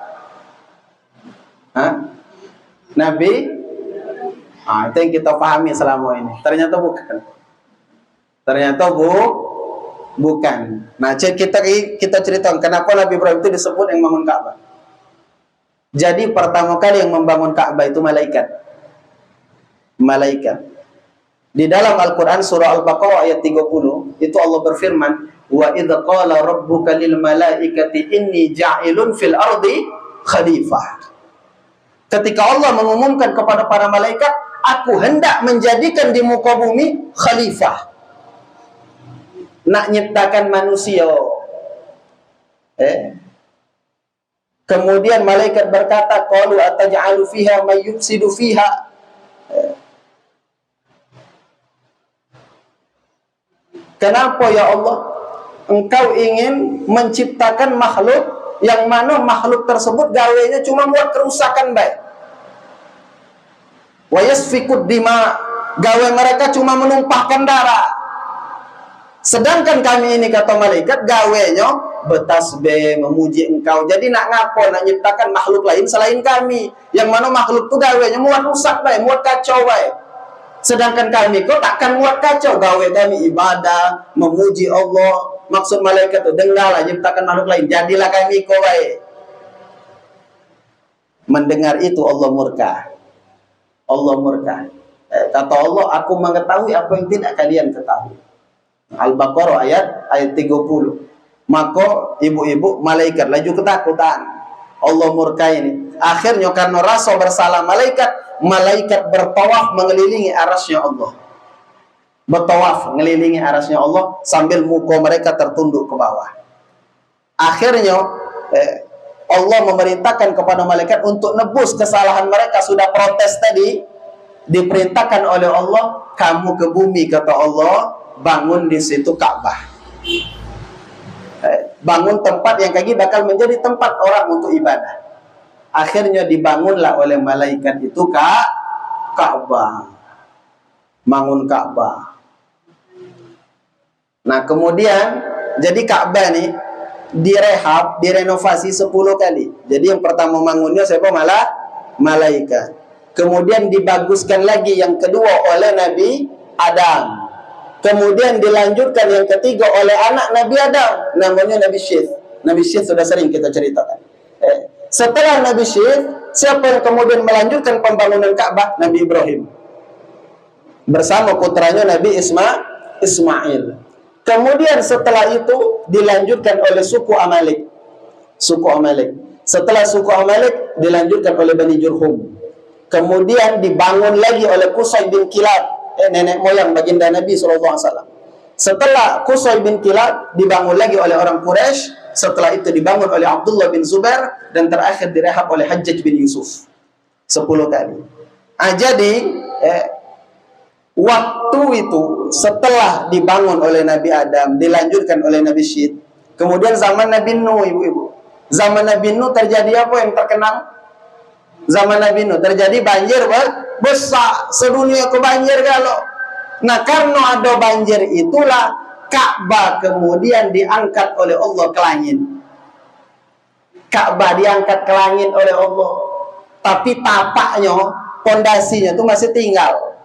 Nabi. Itu yang kita pahami selama ini. Ternyata bukan. Ternyata bukan. Nah, kita ceritakan kenapa Nabi Ibrahim itu disebut yang membangun Ka'bah. Jadi pertama kali yang membangun Ka'bah itu malaikat. Malaikat. Di dalam Al-Quran surah Al-Baqarah ayat 30 itu Allah berfirman, wa idz qala rabbuka lil malaikati inni ja'ilun fil ardi khalifah. Ketika Allah mengumumkan kepada para malaikat, aku hendak menjadikan di muka bumi khalifah. Nak nyiptakan manusia. Kemudian malaikat berkata, qalu ataj'alu fiha may yufsidu fiha. Kenapa ya Allah engkau ingin menciptakan makhluk yang mana makhluk tersebut gawenya cuma buat kerusakan baik. Wa yasfikud dima, gawe mereka cuma menumpahkan darah. Sedangkan kami ini kata malaikat gawenya bertasbih memuji engkau. Jadi nak ngapo nak nyiptakan makhluk lain selain kami, yang mana makhluk tu gawenya muat rusak baik, muat kacau baik. Sedangkan kami kok takkan muat kacau, gawe kami ibadah, memuji Allah. Maksud malaikat itu, dengarlah ciptakan makhluk lain, jadilah kami kau baik. Mendengar itu Allah murka. Allah murka. Kata Allah, aku mengetahui apa yang tidak kalian ketahui. Al-Baqarah ayat 30. Maka ibu-ibu malaikat laju ketakutan. Allah murka ini. Akhirnya karena rasa bersalah malaikat bertawaf mengelilingi arasnya Allah. Bertawaf mengelilingi arasnya Allah sambil muka mereka tertunduk ke bawah. Akhirnya Allah memerintahkan kepada malaikat untuk nebus kesalahan mereka. Sudah protes tadi, diperintahkan oleh Allah, kamu ke bumi kata Allah, bangun di situ Ka'bah. Bangun tempat yang kaki bakal menjadi tempat orang untuk ibadah. Akhirnya dibangunlah oleh malaikat itu Ka'bah. Bangun Ka'bah. Nah kemudian jadi Ka'bah nih direhab, direnovasi 10 kali. Jadi yang pertama bangunnya siapa? Malaikat. Kemudian dibaguskan lagi yang kedua oleh Nabi Adam. Kemudian dilanjutkan yang ketiga oleh anak Nabi Adam, namanya Nabi Syith. Nabi Syith sudah sering kita ceritakan. Setelah Nabi Syith, Siapa yang kemudian melanjutkan pembangunan Ka'bah? Nabi Ibrahim bersama putranya Nabi Ismail. Kemudian setelah itu dilanjutkan oleh suku Amalek. Setelah suku Amalek dilanjutkan oleh Bani Jurhum. Kemudian dibangun lagi oleh Qusay bin Kilab, nenek moyang baginda Nabi SAW. Setelah Qusay bin Kilab dibangun lagi oleh orang Quraisy. Setelah itu dibangun oleh Abdullah bin Zubair, dan terakhir direhab oleh Hajjaj bin Yusuf 10 kali. Jadi waktu itu setelah dibangun oleh Nabi Adam, dilanjutkan oleh Nabi Syed, kemudian zaman Nabi Nuh, ibu-ibu. Zaman Nabi Nuh terjadi apa yang terkenal? Zaman Nabi Nuh terjadi banjir besar, sedunia ke banjir galau. Nah, karena ada banjir itulah Ka'bah kemudian diangkat oleh Allah ke langit. Ka'bah diangkat ke langit oleh Allah. Tapi tapaknya, pondasinya itu masih tinggal.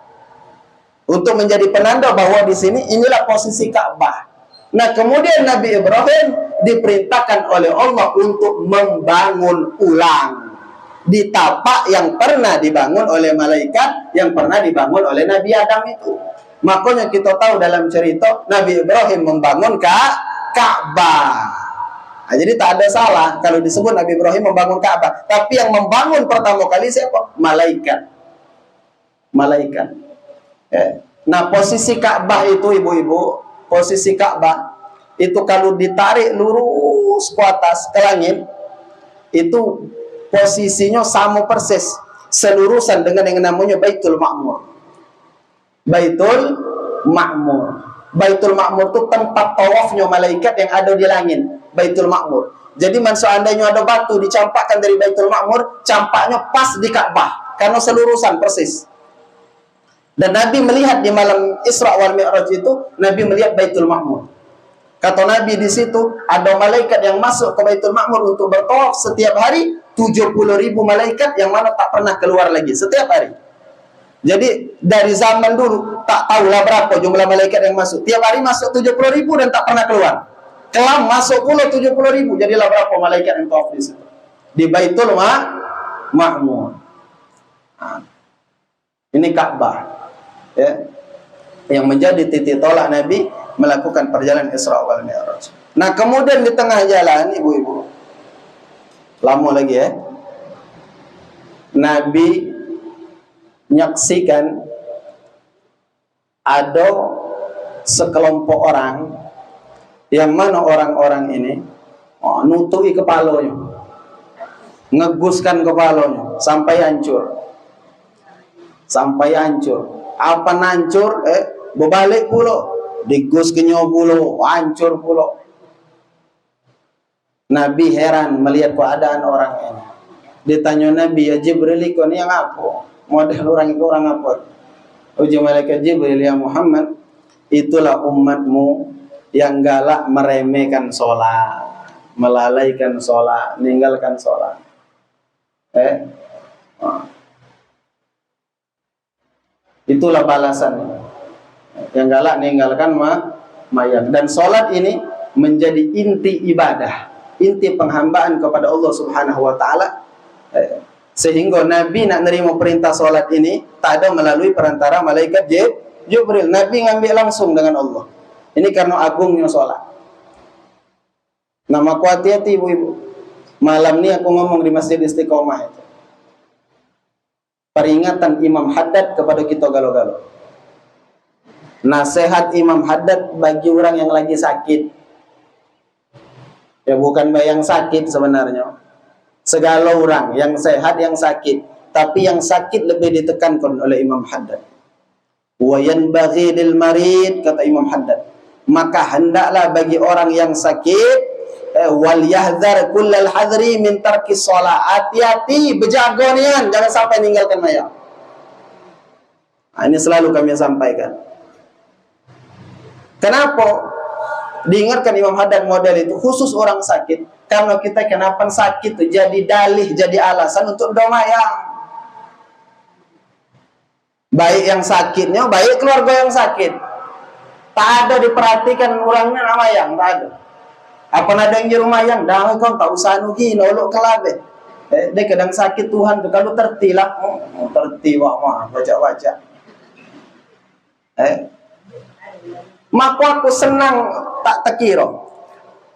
Untuk menjadi penanda bahwa di sini inilah posisi Ka'bah. Nah, kemudian Nabi Ibrahim diperintahkan oleh Allah untuk membangun ulang di tapak yang pernah dibangun oleh malaikat, yang pernah dibangun oleh Nabi Adam itu. Makanya kita tahu dalam cerita Nabi Ibrahim membangun Ka'bah. Nah, jadi tak ada salah kalau disebut Nabi Ibrahim membangun Ka'bah. Tapi yang membangun pertama kali siapa? Malaikat. Nah, posisi Ka'bah itu, ibu-ibu, posisi Ka'bah itu kalau ditarik lurus ke atas ke langit, itu posisinya sama persis selurusan dengan yang namanya Baitul Ma'mur. Baitul Ma'mur itu tempat tawafnya malaikat yang ada di langit. Baitul Ma'mur. Jadi seandainya ada batu dicampakkan dari Baitul Ma'mur, campaknya pas di Ka'bah karena selurusan persis. Dan Nabi melihat di malam Isra wal Mi'raj itu, Nabi melihat Baitul Ma'mur. Kata Nabi, di situ ada malaikat yang masuk ke Baitul Ma'mur untuk bertawaf setiap hari, 70.000 malaikat yang mana tak pernah keluar lagi setiap hari. Jadi dari zaman dulu tak tahulah berapa jumlah malaikat yang masuk. Tiap hari masuk 70.000 dan tak pernah keluar. Kelam masuk pula 70.000. Jadilah berapa malaikat yang tawaf di situ? Di Baitul Ma'mur. Nah, ini Ka'bah, ya, yang menjadi titik tolak Nabi melakukan perjalanan Isra wal Mi'raj. Nah, kemudian di tengah jalan, ibu-ibu, lama lagi ya, Nabi menyaksikan ada sekelompok orang yang mana orang-orang ini nutui kepalanya, ngeguskan kepalanya sampai hancur. Apa hancur? Berbalik pula, digus kenyo pula, hancur pula. Nabi heran melihat keadaan orang ini. Ditanya Nabi, ya Jibril, ini yang apa? Model orang itu orang apa? Uji malaikat Jibril, ya Muhammad, itulah umatmu yang galak meremehkan sholat, melalaikan sholat, meninggalkan sholat. Itulah balasannya. Yang galak meninggalkan mayat. Dan sholat ini menjadi inti ibadah, inti penghambaan kepada Allah Subhanahu wa Ta'ala. Sehingga Nabi nak nerima perintah solat ini tak ada melalui perantara malaikat Jibril. Nabi ngambil langsung dengan Allah. Ini karena agungnya solat. Nah, maka hati-hati ibu-ibu. Malam ini aku ngomong di Masjid Istiqomah itu. Peringatan Imam Haddad kepada kita galau-galau. Nasihat Imam Haddad bagi orang yang lagi sakit. Ya, bukan yang sakit sebenarnya. Segala orang yang sehat, yang sakit, tapi yang sakit lebih ditekankan oleh Imam Haddad. Wa yanbaghi lil marid, kata Imam Haddad, maka hendaklah bagi orang yang sakit, wal yahdhar kullal hadri min tarki shalah, hati-hati, berjaga nian, jangan sampai meninggalkan mayat. Nah, ini selalu kami sampaikan. Kenapa diingatkan Imam Haddad model itu khusus orang sakit? Karena kita kenapa sakit itu jadi dalih, jadi alasan untuk domayang. Baik yang sakitnya, baik keluarga yang sakit. Tak ada diperhatikan orangnya namayang, tak ada. Apa ada yang di rumah yang dah kau tak usah nugi nolok kelabe. Dia kadang sakit Tuhan tuh kalau tertilak, tertiwak mah baca-baca. Maka aku senang tak terkira.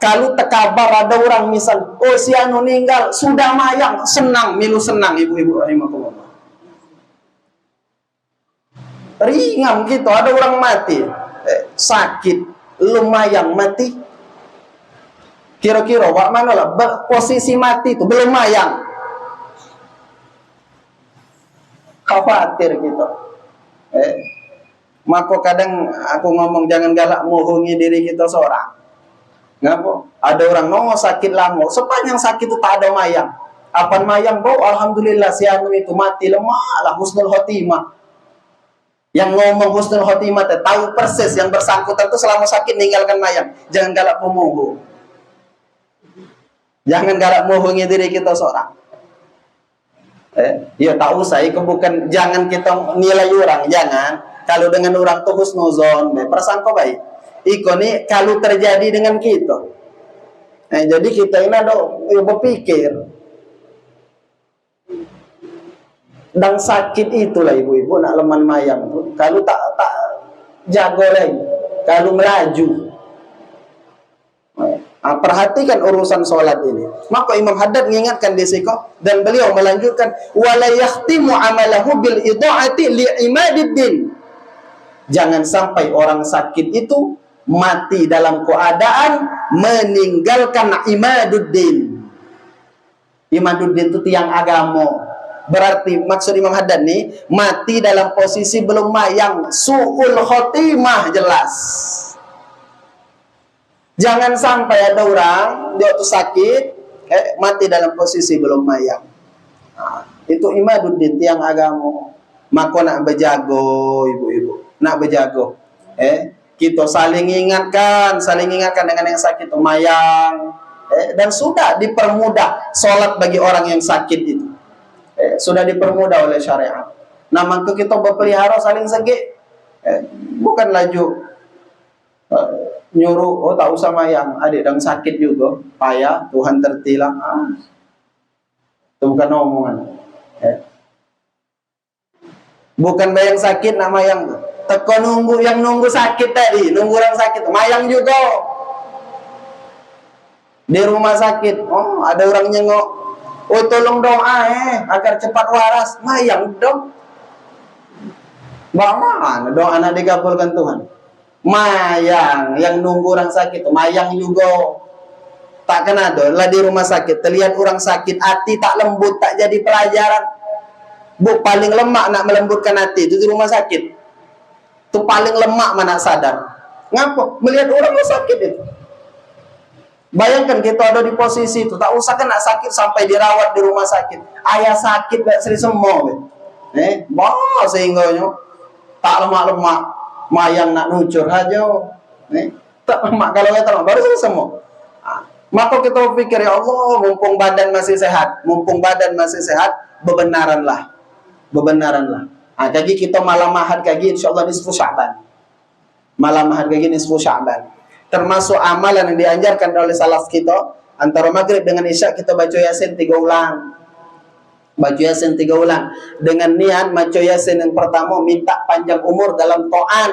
Kalau tekabar ada orang misal, oh si anu meninggal, sudah mayang, senang, milu senang ibu-ibu rahimakumullah. Ringan gitu, ada orang mati, sakit, lumayan mati. Kira-kira, wak mana lah, posisi mati itu belum mayang. Khawatir gitu. Maka kadang aku ngomong jangan galak mohongi diri kita seorang. Ngapa? Ada orang nongol sakit lama, sepanjang sakit itu tak ada mayang. Apa mayang bau? Alhamdulillah si anu itu mati lemah lah husnul khotimah. Yang ngomong husnul khotimah tahu persis yang bersangkutan itu selama sakit ninggalkan mayang. Jangan galak pemohon. Jangan galak mohongi diri kita seorang. Ya tak usah, itu bukan jangan kita nilai orang, jangan. Kalau dengan orang tuh husnuzon, prasangka baik. Iko nih kalau terjadi dengan kita. Jadi kita ini ada berpikir. Dan sakit itulah ibu-ibu nak leman mayang tuh. Kalau tak jago lagi, kalau melaju. Perhatikan urusan sholat ini. Maka Imam Haddad mengingatkan di situ dan beliau melanjutkan wala yahtimu amalahu bil idha'ati li imadiddin. Jangan sampai orang sakit itu mati dalam keadaan meninggalkan imaduddin. Imaduddin itu tiang agama. Berarti maksud Imam Haddad nih mati dalam posisi belum mayang, su'ul khotimah jelas. Jangan sampai ada orang dia tuh sakit mati dalam posisi belum mayang. Itu imaduddin tiang agama. Maka nak berjago ibu-ibu, nak berjago. Kita saling ingatkan dengan yang sakit itu mayang. Dan sudah dipermudah sholat bagi orang yang sakit itu. Sudah dipermudah oleh syariat. Nah, maka kita berpelihara saling segi. Bukan laju nyuruh, oh tak usah mayang, adik dan sakit juga, payah, Tuhan tertilang. Itu bukan omongan. Bukan bayang sakit nak mayang. Teko nunggu yang nunggu sakit tadi, nunggu orang sakit, mayang juga. Di rumah sakit, oh ada orang nyengok, oh tolong doa agar cepat waras, mayang dong. Bagaimana doa nak dikabulkan Tuhan? Mayang yang nunggu orang sakit, mayang juga. Tak kena do, lah di rumah sakit, terlihat orang sakit, hati tak lembut, tak jadi pelajaran. Bu paling lemak nak melembutkan hati itu di rumah sakit. Itu paling lemak mana sadar. Ngapa? Melihat orang sakit itu. Bayangkan kita ada di posisi itu, tak usah kena sakit sampai dirawat di rumah sakit. Ayah sakit gak seri semua. Bah sehingga tak lemak-lemak. Mayang nak nucur aja, tak lemak kalau kita lemak baru selesai semua. Maka kita pikir ya Allah, mumpung badan masih sehat, bebenaranlah. Kaki kita malam ahad kaki, insya Allah nisfu Sya'ban. Malam ahad kaki nisfu Sya'ban. Termasuk amalan yang dianjarkan oleh salaf kita, antara maghrib dengan isya kita baca Yasin 3 ulang. Baca Yasin 3 ulang dengan niat baca Yasin yang pertama minta panjang umur dalam ta'at,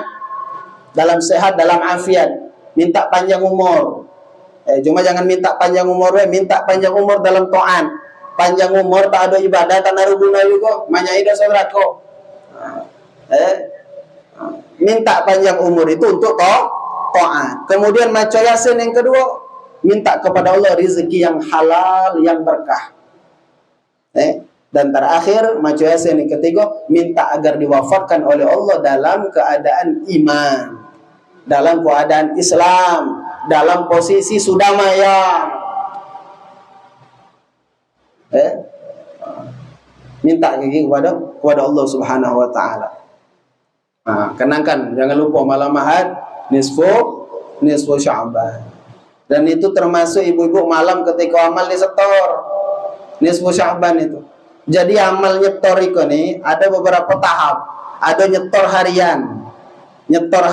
dalam sehat, dalam afiat, minta panjang umur. Cuma jangan minta panjang umur, minta panjang umur dalam ta'at. Panjang umur tak ada ibadah, tak naruh guna juga, manyai dosa berako. Minta panjang umur itu untuk ta'at. Kemudian baca Yasin yang kedua, minta kepada Allah rezeki yang halal, yang berkah. Dan terakhir baca Yasin yang ketiga, minta agar diwafatkan oleh Allah dalam keadaan iman, dalam keadaan Islam, dalam posisi sudah mayang. Minta kepada Allah Subhanahu wa taala. Kenangkan jangan lupa malam ahad nisfu Sya'ban. Dan itu termasuk ibu-ibu malam ketika amal disetor nisfu Sya'ban itu. Jadi amal nyetor itu nih ada beberapa tahap. Ada nyetor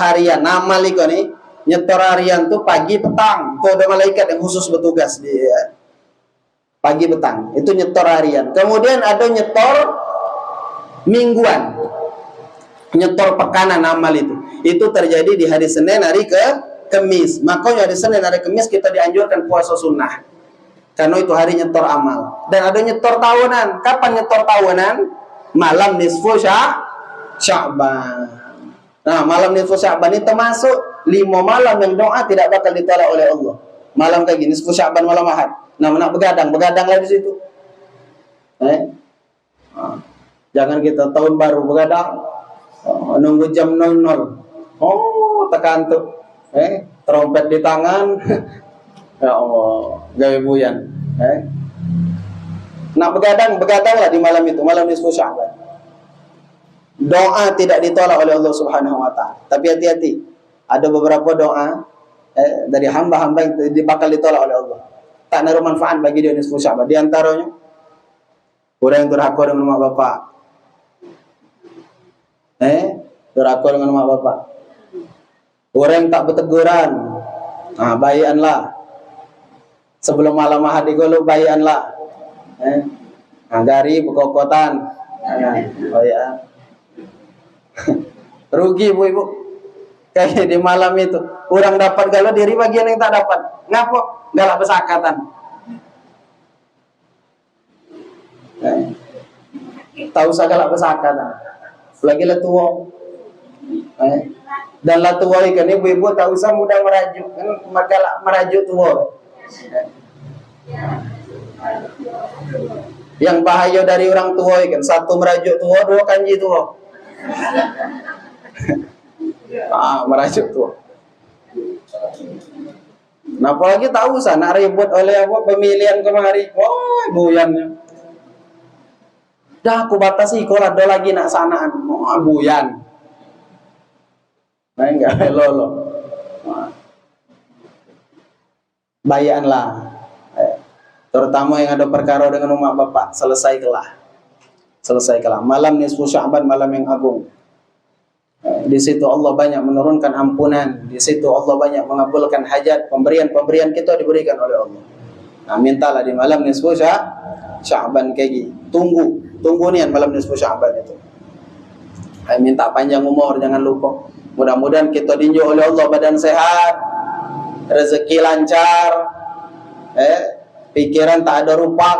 harian, amal itu nih nyetor harian tuh pagi petang. Itu ada malaikat yang khusus bertugas dia. pagi petang. Itu nyetor harian. Kemudian ada nyetor mingguan, nyetor pekanan amal itu. Itu terjadi di hari Senin, hari Kemis. Makanya hari Senin, hari Kemis kita dianjurkan puasa sunnah, karena itu hari nyetor amal. Dan ada nyetor tahunan. Kapan nyetor tahunan? Malam nisfu Sya'ban. Nah, malam nisfu Sya'ban ini termasuk 5 malam yang doa tidak bakal ditolak oleh Allah. Malam kayak gini, nisfu Sya'ban, malam Ahad. Nah, nak begadanglah di situ. Jangan kita tahun baru begadang, nunggu jam 00. Oh, tekan tuh. Trompet di tangan. Ya Allah, gawe buyan. Nak begadanglah di malam itu, malam nisfu Sya'ban. Doa tidak ditolak oleh Allah Subhanahu wa taala. Tapi hati-hati. Ada beberapa doa dari hamba-hamba yang bakal ditolak oleh Allah. Tak naruh manfaat bagi dia nisfu Sya'ban. Di antaranya orang yang durhaka dengan mak bapak. Durhaka dengan mak bapak. Orang yang tak berteguran. Bayianlah. Sebelum malam Ahad digolok bayianlah. Gari berkokotan. Bayian. Rugi ibu-ibu. Kayak di malam itu orang dapat galau diri bagian yang tak dapat. Ngapa? Galak besakatan. Tahu usah galak besakatan. Lagi lah tua. Dan lah tua ikan ibu-ibu tak usah mudah merajuk. Kan galak merajuk tua. Yang bahaya dari orang tua ikan, satu merajuk tua, 2 kanji tua. Merajuk tua. Nah, apalagi tak usah nak ribut oleh pemilihan kemari. Buyannya. Dah aku batasi kalau ada lagi nak sanaan. Buyan. Nah, enggak lolo. Bayanlah. Terutama yang ada perkara dengan umat bapak, selesaikanlah. Malam nisfu Sya'ban, malam yang agung. Di situ Allah banyak menurunkan ampunan. Di situ Allah banyak mengabulkan hajat. Pemberian kita diberikan oleh Allah. Nah, mintalah di malam nisfu Sya'ban kayak gini. Tunggu nian malam nisfu Sya'ban itu. Minta panjang umur, jangan lupa. Mudah-mudahan kita dinjau oleh Allah badan sehat, rezeki lancar, pikiran tak ada rupak.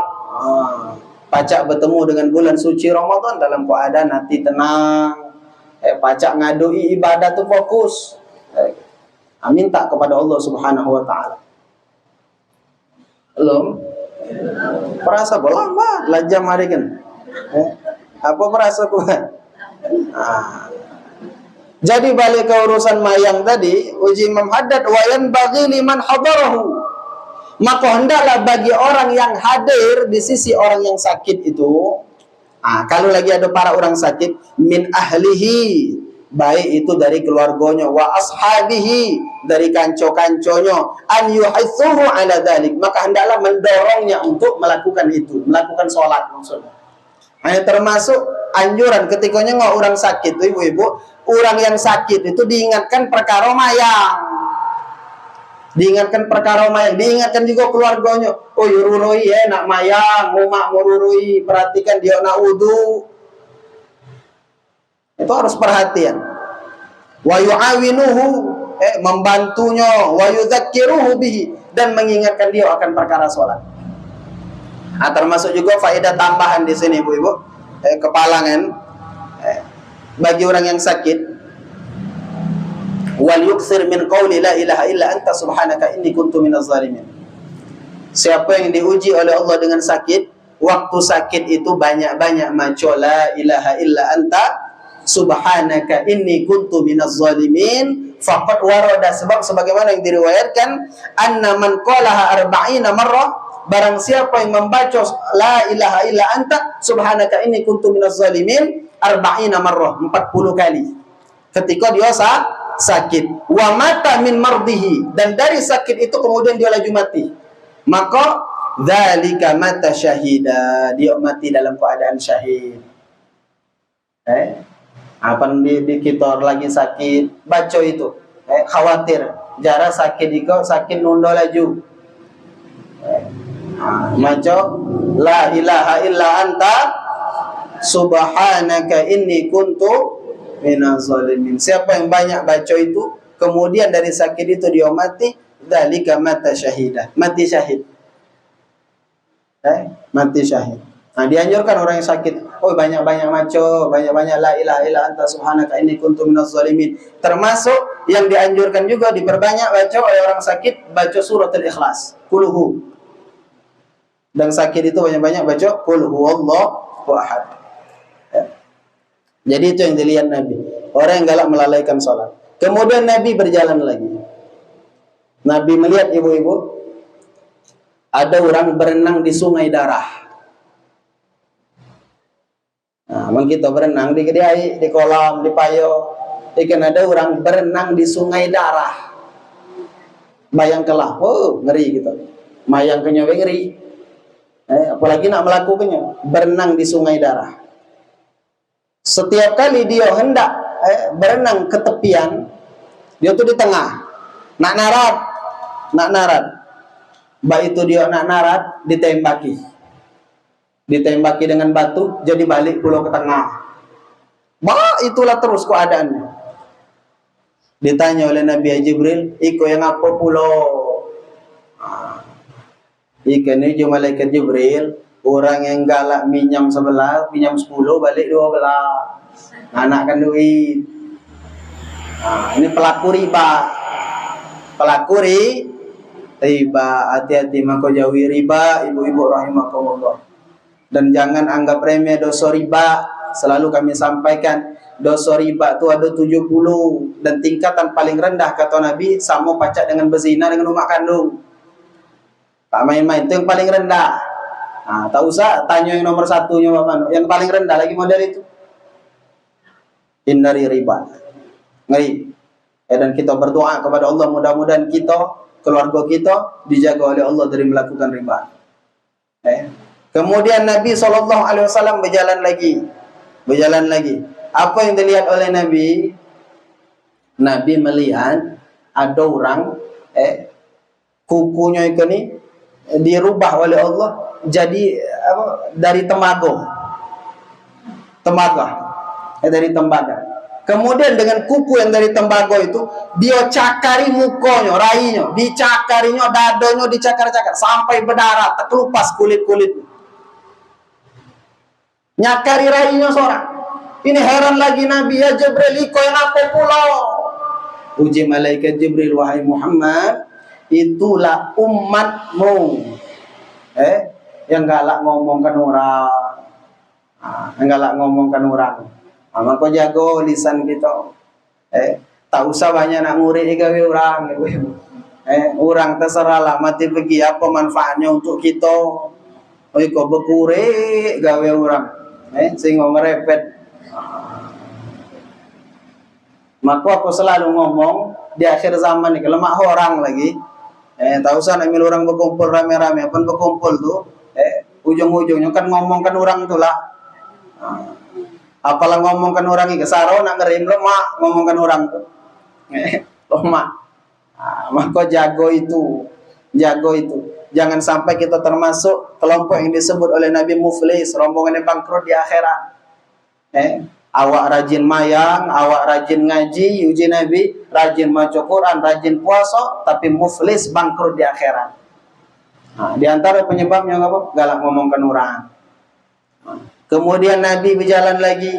Pacak bertemu dengan bulan suci Ramadan dalam keadaan hati tenang. Pacak ngadui ibadah tu fokus. Minta kepada Allah Subhanahu wa taala. Belum? Perasa lama lah jam hari kan. Apa perasa kuat? Jadi balik ke urusan mayang tadi, uji Imam Haddad wa yanbaghi liman hadarahu. Maka hendaklah bagi orang yang hadir di sisi orang yang sakit itu, kalau lagi ada para orang sakit, min ahlihi, baik itu dari keluarganya, wa ashabihi, dari kanco-kanconya, an yuhithuhu ala dhalik, maka hendaklah mendorongnya untuk melakukan itu, melakukan sholat maksudnya. Termasuk anjuran ketikanya orang sakit itu, ibu-ibu, orang yang sakit itu diingatkan perkara mayang. Diingatkan juga keluarganya. Oh, yururui nak mayang, umak mururui, perhatikan dia nak wudu. Itu harus perhatian. Wa yu'awinuhu, membantunya, wa yudzakiruhu bihi, dan mengingatkan dia akan perkara sholat. Termasuk juga faedah tambahan di sini, ibu-ibu, kepalangan bagi orang yang sakit. Wal yuksir min qawli la ilaha illa anta subhanaka inni kuntu minaz zalimin. Siapa yang diuji oleh Allah dengan sakit, waktu sakit itu banyak-banyak maca la ilaha illa anta subhanaka inni kuntu minaz zalimin, faqad warada, sebab sebagaimana yang diriwayatkan, anna man qalaha 40 marrah, barang siapa yang membaca la ilaha illa anta subhanaka inni kuntu minaz zalimin 40 marrah, 40 kali ketika dia sakit, wa mata min mardihi, dan dari sakit itu kemudian dia laju mati, maka dzalika mata syahida, dia mati dalam keadaan syahid. Apa di kita lagi sakit, baca itu, khawatir jarak sakit nunda laju, Maca la ilaha illa anta subhanaka inni kuntu minaz zalimin. Siapa yang banyak baca itu, kemudian dari sakit itu dia mati, dzalika mata syahidah, mati syahid. Mati syahid. Nah, dianjurkan orang yang sakit, oh banyak-banyak maca, banyak-banyak la ilaha illa anta subhanaka inni kuntu minaz zalimin. Termasuk yang dianjurkan juga diperbanyak baca oleh orang sakit, baca suratul Ikhlas, kulhu. Dan sakit itu banyak-banyak baca qul huwallahu ahad. Jadi itu yang dilihat Nabi, orang yang galak melalaikan sholat. Kemudian Nabi berjalan lagi. Nabi melihat ibu-ibu, ada orang berenang di sungai darah. Nah, kita berenang di kedai, di kolam, di payo. Ikan ada orang berenang di sungai darah. Bayangkanlah, oh ngeri gitu. Bayangkannya ngeri. Apalagi nak melakukannya, berenang di sungai darah. Setiap kali dia hendak berenang ke tepian, dia tuh di tengah, nak narat. Mbak itu dia nak narat, ditembaki dengan batu, jadi balik pulau ke tengah. Itulah terus keadaannya. Ditanya oleh Nabi Jibril, iko yang apa pulau? Ikan ini malaikat Jibril, orang yang galak minjam 11, pinjam 10, balik 12. Anak kan duit. Ini pelaku riba. Riba, hati-hati maka jauhi riba, ibu-ibu rahimakumullah. Dan jangan anggap remeh dosa riba. Selalu kami sampaikan, dosa riba itu ada 70, dan tingkatan paling rendah kata Nabi sama pacak dengan berzina dengan umat kandung. Tak main-main, itu yang paling rendah. Tak usah tanya yang nomor satunya apa, yang paling rendah lagi model itu. Hindari riba, ngeri. Dan kita berdoa kepada Allah, mudah-mudahan kita, keluarga kita dijaga oleh Allah dari melakukan riba. Kemudian Nabi SAW berjalan lagi. Apa yang dilihat oleh Nabi? Nabi melihat ada orang kukunya ini dirubah oleh Allah jadi dari tembaga. Dari tembaga. Kemudian dengan kuku yang dari tembaga itu, dia cakari mukanya, rainya, dicakarinya, dadanya dicakar-cakar sampai berdarah, terkelupas kulit-kulit. Nyakari rainya seorang. Ini heran lagi Nabi, ya Jibril, iko yang apa pulau? Uji malaikat Jibril, wahai Muhammad, itulah umatmu yang galak ngomongkan orang. Maka jago lisan kita. Tak usah banyak nak nguri gawe orang. Orang terserahlah mati pergi, apa manfaatnya untuk kita. Kau berkure gawe orang. Sehingga merepet. Maka aku selalu ngomong di akhir zaman ni, kalau mak orang lagi, tak usah nak milih orang berkumpul rame-rame, pun berkumpul tu, ujung-ujungnya kan ngomongkan orang tu lah. Apalah ngomongkan orang ini, kesaro nak ngerim lemak ngomongkan orang tu, lemak. Maka jago itu, jangan sampai kita termasuk kelompok yang disebut oleh Nabi muflis, rombongan yang bangkrut di akhirat. Awak rajin mayang, awak rajin ngaji, uji Nabi, rajin baca Quran, rajin puasa, tapi muflis, bangkrut di akhirat. Di antara penyebabnya apa? Galak ngomongkan orang. Kemudian Nabi berjalan lagi.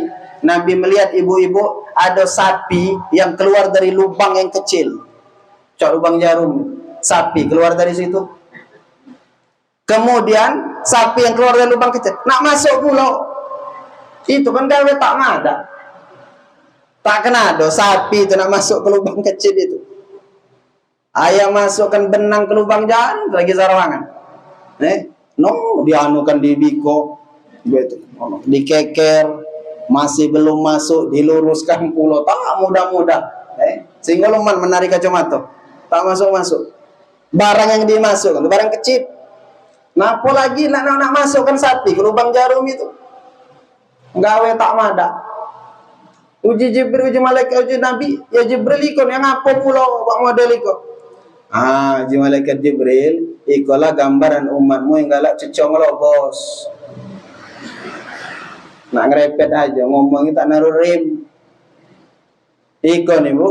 Nabi melihat ibu-ibu, ada sapi yang keluar dari lubang yang kecil. Cok lubang jarum. Sapi keluar dari situ. Kemudian sapi yang keluar dari lubang kecil nak masuk pulau. Itu kan gawe tak ada. Tak kena ada sapi itu nak masuk ke lubang kecil itu. Ayam masukkan benang ke lubang jarum lagi sarawangan. Dianukan di biko, dikeker, masih belum masuk, diluruskan pulau, tak mudah-mudah. Sehingga luman menarik kacamata, tak masuk-masuk. Barang yang dimasukkan, barang kecil. Nah, apa lagi nak masukkan sapi ke lubang jarum itu? Gawe tak ada. Uji Jibril, uji malaikat, uji Nabi, ya Jibril ikon yang apa pulau bak model ikon. Ji malaikat Jibril, ikolah gambaran umatmu yang galak cecong lobos. Nak ngerepet aja, ngomong tak naruh rem. Iko nih bu,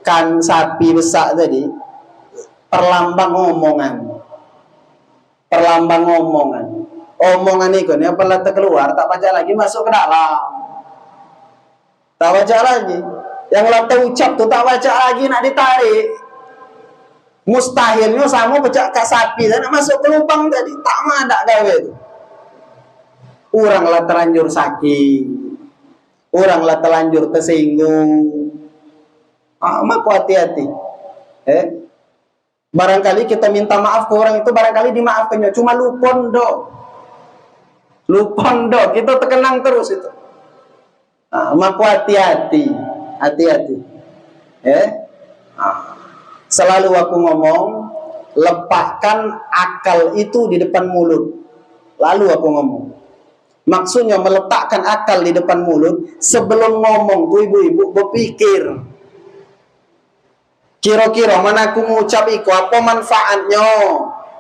kan sapi besar tadi, perlambang omongan. Omongan iko nih, apabila keluar, tak baca lagi, masuk ke dalam. Tak baca lagi. Yang lata ucap tuh tak baca lagi, nak ditarik. Mustahilnya sama pecah kat sapi, dan masuk ke lubang tadi, tak madak gawe tu. Orang lah terlanjur sakit, orang lah terlanjur tersinggung. Maka hati-hati. Barangkali kita minta maaf ke orang itu, barangkali dimaafkannya, cuma lupon do, kita terkenang terus itu. Maka hati-hati. Selalu aku ngomong, lepaskan akal itu di depan mulut. Lalu aku ngomong. Maksudnya meletakkan akal di depan mulut, sebelum ngomong tuh ibu-ibu berpikir. Kira-kira mana aku ngucap iku, apa manfaatnya?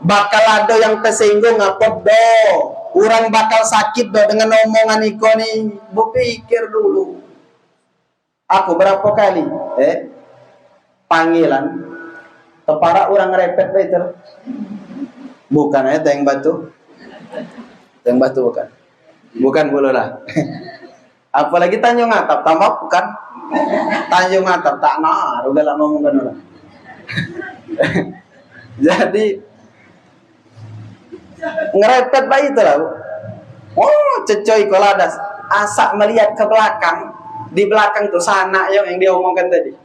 Bakal ada yang tersinggung apa do? Orang bakal sakit do dengan omongan iku nih. Berpikir dulu. Aku berapa kali panggilan tepara orang repet betul. Bukan yang batu. Yang batu bukan. Bukan bulu lah. Apalagi Tanjung Atap, tambah bukan. Tanjung Atap tak naruh galak ngomong kan orang. Jadi ngerepet bayi itu lah. Cecoy koladas. Asak melihat ke belakang. Di belakang tuh sana yang dia omongkan tadi.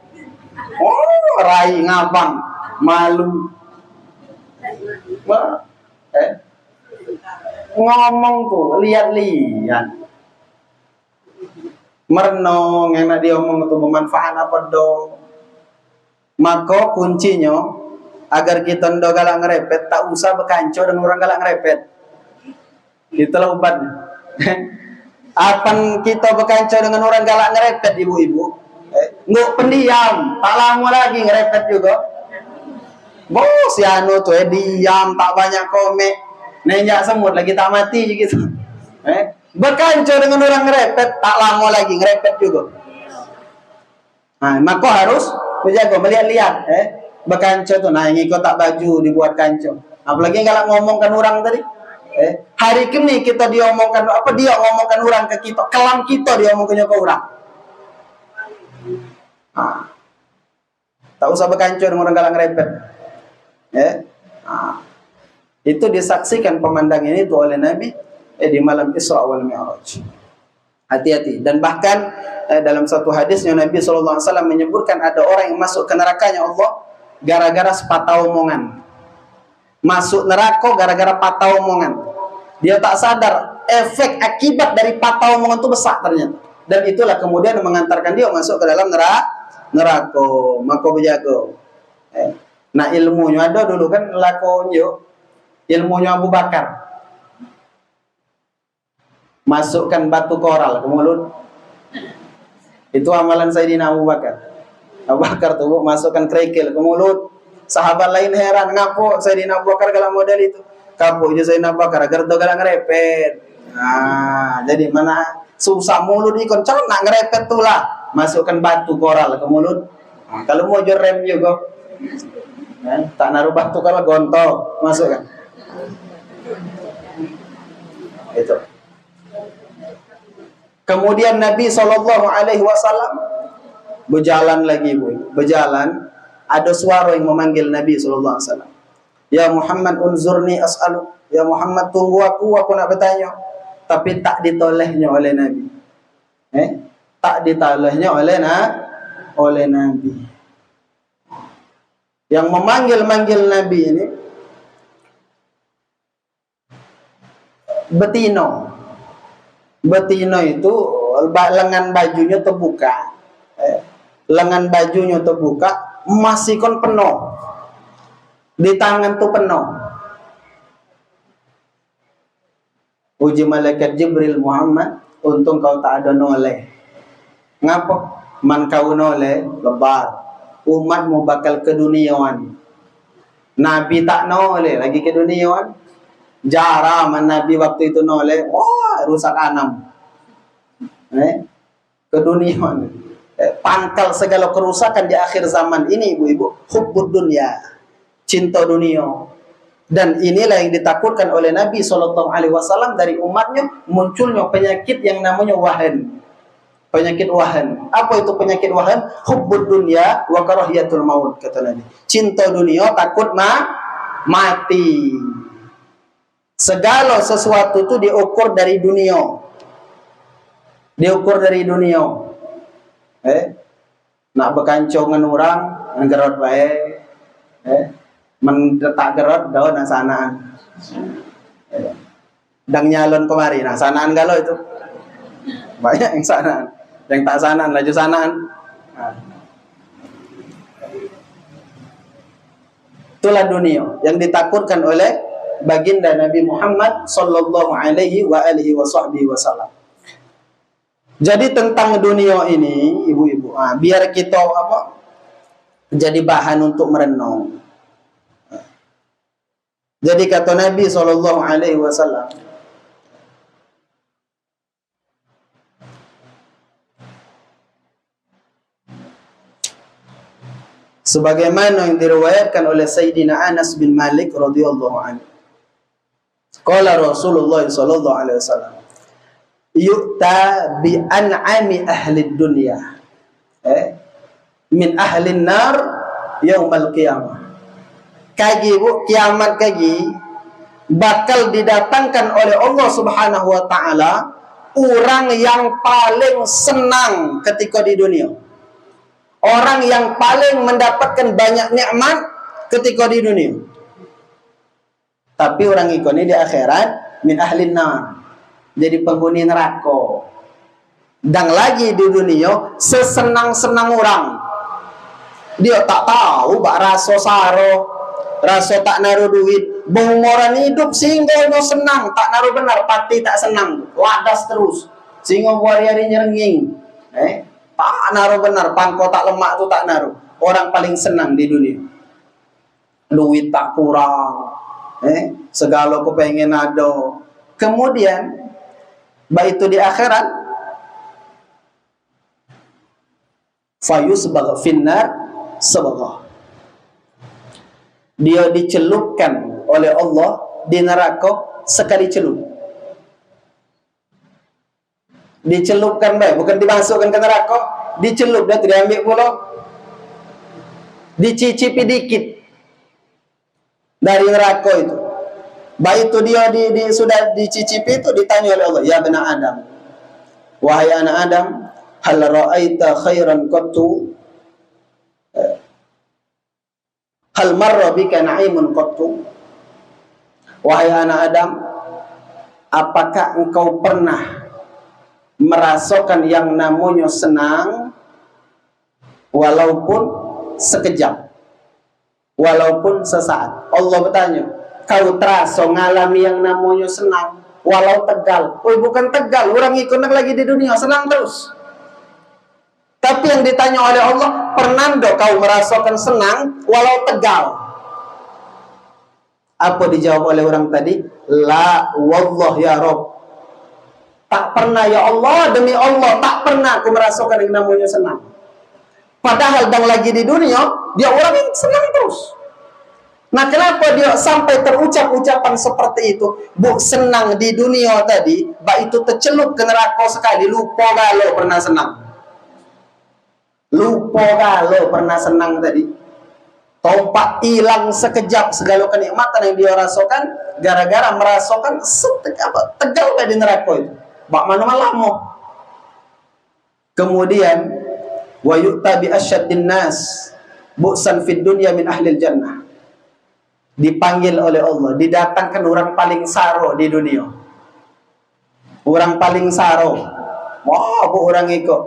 Rai ngabang, malu. Ngomong tuh, lihat-lihat. Merenung, enak dia omong itu bermanfaat apa do. Maka kuncinya agar kita ndak galak ngerepet, tak usah berkanco dengan orang galak ngerepet. Itulah obatnya. Apa kita berkanco dengan orang galak ngerepet, ibu-ibu? Nggak pendiam, tak lama lagi ngerepet juga. Bos ya anu tuh diam, tak banyak komen. Nenjak semut lagi tak mati gitu. Berkanco dengan orang ngerepet, tak lama lagi ngerepet juga. Maka harus menjaga, melihat-lihat. Berkanco tuh, yang ikut tak baju dibuat kanco. Apalagi kalau ngomongkan orang tadi. Hari ini kita dia ngomongkan orang ke kita, kelam kita dia ngomongkannya ke orang. Tak usah berkanco dengan orang galak ngerepet. Itu disaksikan pemandang ini tuh oleh Nabi di malam Isra wal Mi'raj. Hati-hati. Dan bahkan dalam satu hadisnya Nabi SAW menyebutkan ada orang yang masuk ke nerakanya Allah gara-gara sepatah omongan. Masuk neraka gara-gara patah omongan. Dia tak sadar efek akibat dari patah omongan itu besar ternyata. Dan itulah kemudian mengantarkan dia masuk ke dalam neraka. Maka berjaga. Nah ilmunya ada dulu kan lakonyo. Ilmunya Abu Bakar. Masukkan batu koral ke mulut. Itu amalan Sayyidina Abu Bakar. Abu Bakar tuh masukkan kerikil ke mulut. Sahabat lain heran, ngapo Sayyidina Abu Bakar kalau model itu. Kapo aja Sayyidina Abu Bakar agar dogalan ngerepet. Jadi mana susah mulut ikon cara nak ngerepet tuh lah. Masukkan batu koral ke mulut. Kalau mau rem juga. Tak naruh batu koral gontok, masukkan. Itu. Kemudian Nabi SAW berjalan lagi, berjalan. Ada suara yang memanggil Nabi SAW. Ya Muhammad unzurni as'alu. Ya Muhammad tunggu aku nak bertanya. Tapi tak ditolehnya oleh Nabi. Tak ditolehnya oleh Nabi. Yang memanggil Nabi ini Betino. Betino itu lengan bajunya terbuka. Lengan bajunya terbuka. Masih kon penuh di tangan tuh penuh. Uji malaikat Jibril Muhammad, untung kau tak ada noleh. Ngapa? Man kau noleh lebar, umatmu bakal keduniawan. Nabi tak noleh lagi ke dunia kan. Jarang Nabi waktu itu noleh. Wah, rusak anam. Ke dunia kan. Pangkal segala kerusakan di akhir zaman ini, ibu-ibu, hubbud dunya, cinta dunia. Dan inilah yang ditakutkan oleh Nabi SAW dari umatnya, munculnya penyakit yang namanya wahan. Penyakit wahan. Apa itu penyakit wahan? Hubbud dunya wa karahiyatul maut, kata Nabi. Cinta dunia, takut mati. Segala sesuatu itu diukur dari dunia. Diukur dari dunia. Nak bekancongan orang ngerot baik, mendetak gerot daun sanaan, dang nyalon kemari, nah sanaan galau itu banyak yang sanaan, yang tak sanaan laju sanaan. Itulah dunia yang ditakutkan oleh baginda Nabi Muhammad sallallahu alaihi wa alihi wasallam. Jadi tentang dunia ini, ibu-ibu, biar kita jadi bahan untuk merenung. Jadi kata Nabi sallallahu alaihi wasallam, sebagaimana yang diriwayatkan oleh Sayyidina Anas bin Malik radhiyallahu anhu. Qala Rasulullah sallallahu alaihi wasallam, yu'ta bi an'ami ahli dunya min ahli nar yaumal qiyamah. Kagi bu, kiamat kagi bakal didatangkan oleh Allah Subhanahu wa taala orang yang paling senang ketika di dunia. Orang yang paling mendapatkan banyak nikmat ketika di dunia. Tapi orang ini di akhirat min ahli nar, jadi penghuni neraka. Dan lagi di dunia sesenang-senang orang, dia tak tahu bak rasa saro, rasa tak naruh duit, bengumoran hidup sehingga dia senang, tak naruh benar, pati tak senang, ladas terus, sehingga hari-hari nyerenging, tak naruh benar, pangko tak lemak tu tak naruh. Orang paling senang di dunia, duit tak kurang, segala kepengen ada. Kemudian baik itu di akhirat, fayusbagh finnar sabagha, dia dicelupkan oleh Allah di neraka sekali celup. Dicelupkan baik, bukan dimasukkan ke neraka, dicelup, dia tidak ambil pula, dicicipi dikit dari neraka itu. Baik itu dia sudah dicicipi itu, ditanya oleh Allah, ya bani Adam, wahai anak Adam, hal ra'aita khairan qattu, hal marra bika na'imun qattu. Wahai anak Adam, apakah engkau pernah merasakan yang namanya senang walaupun sekejap, walaupun sesaat? Allah bertanya, kau terasa ngalami yang namanya senang walau tegal? Oh, bukan tegal, orang ikut lagi di dunia senang terus. Tapi yang ditanya oleh Allah, pernah enggak kau merasakan senang walau tegal? Apa dijawab oleh orang tadi? La wallah ya Rabb, tak pernah ya Allah, demi Allah tak pernah aku merasakan yang namanya senang. Padahal dan lagi di dunia dia orang yang senang terus. Nah, kenapa dia sampai terucap ucapan seperti itu? Bu, senang di dunia tadi, bak itu tercelup ke neraka sekali, lupa kalau pernah senang. Lupa kalau pernah senang tadi. Tompak hilang sekejap segala kenikmatan yang dia rasakan gara-gara merasakan tegal di neraka itu. Bak mana lama. Kemudian wa yu'ta bi asyaddin nas bu'san fid dunya min ahlil jannah. Dipanggil oleh Allah, didatangkan orang paling saro di dunia. Orang paling saro. Wah, bu orang ikut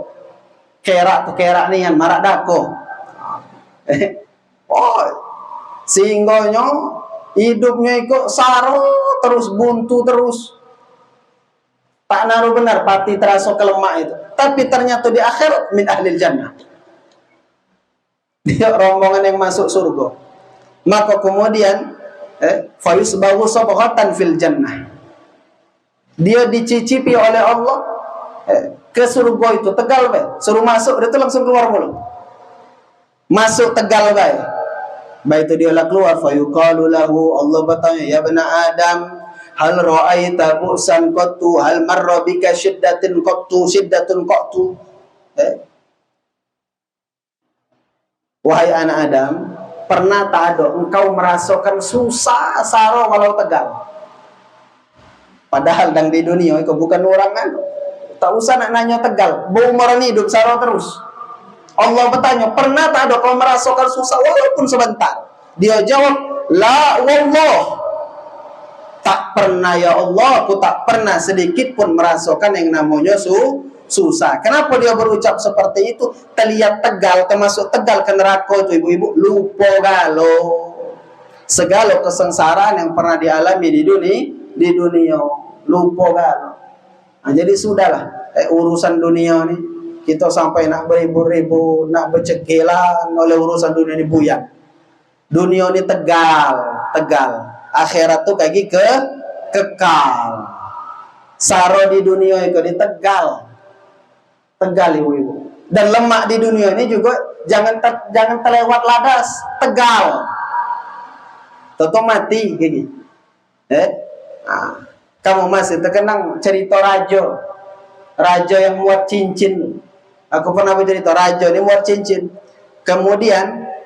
kerak tu kerak ni yang marak dako. Oh, singgahnya hidupnya ikut saro terus, buntu terus, tak naruh benar, pati terasa kelemak itu. Tapi ternyata di akhirat min ahlil jannah, dia rombongan yang masuk surga. Maka kemudian fayusbahu sabghatan fil jannah. Dia dicicipi oleh Allah ke surga itu tegal be. Suruh masuk dia tuh langsung keluar mulu. Masuk tegal be. Baik itu dia lah keluar fayuqalu lahu, Allah bertanya, ya bani Adam, hal ra'aita bu'san qattu, hal marra bika shiddatun qattu. Wahai anak Adam, pernah tak ada engkau merasakan susah saro walau tegal? Padahal dang di dunia itu bukan orang kan. Tak usah nak nanya tegal, berumur hidup saro terus. Allah bertanya, pernah tak ada kau merasakan susah walaupun sebentar? Dia jawab, la wallah. Tak pernah ya Allah, aku tak pernah sedikit pun merasakan yang namanya susah. Kenapa dia berucap seperti itu? Terlihat tegal, termasuk tegal ke neraka itu ibu-ibu, lupa galo segala kesengsaraan yang pernah dialami di dunia, lupa galo. Nah, jadi sudahlah urusan dunia ini kita sampai nak beribu-ribu, nak bercekilan oleh urusan dunia ini buyang. Dunia ini tegal. Akhirat tuh kaki kekal. Saro di dunia itu di tegal ibu-ibu. Dan lemak di dunia ini juga jangan terlewat ladas, tegal. Toto mati kayak gitu. Nah, kamu masih terkenang cerita raja yang muat cincin. Aku pernah bercerita raja ini muat cincin. Kemudian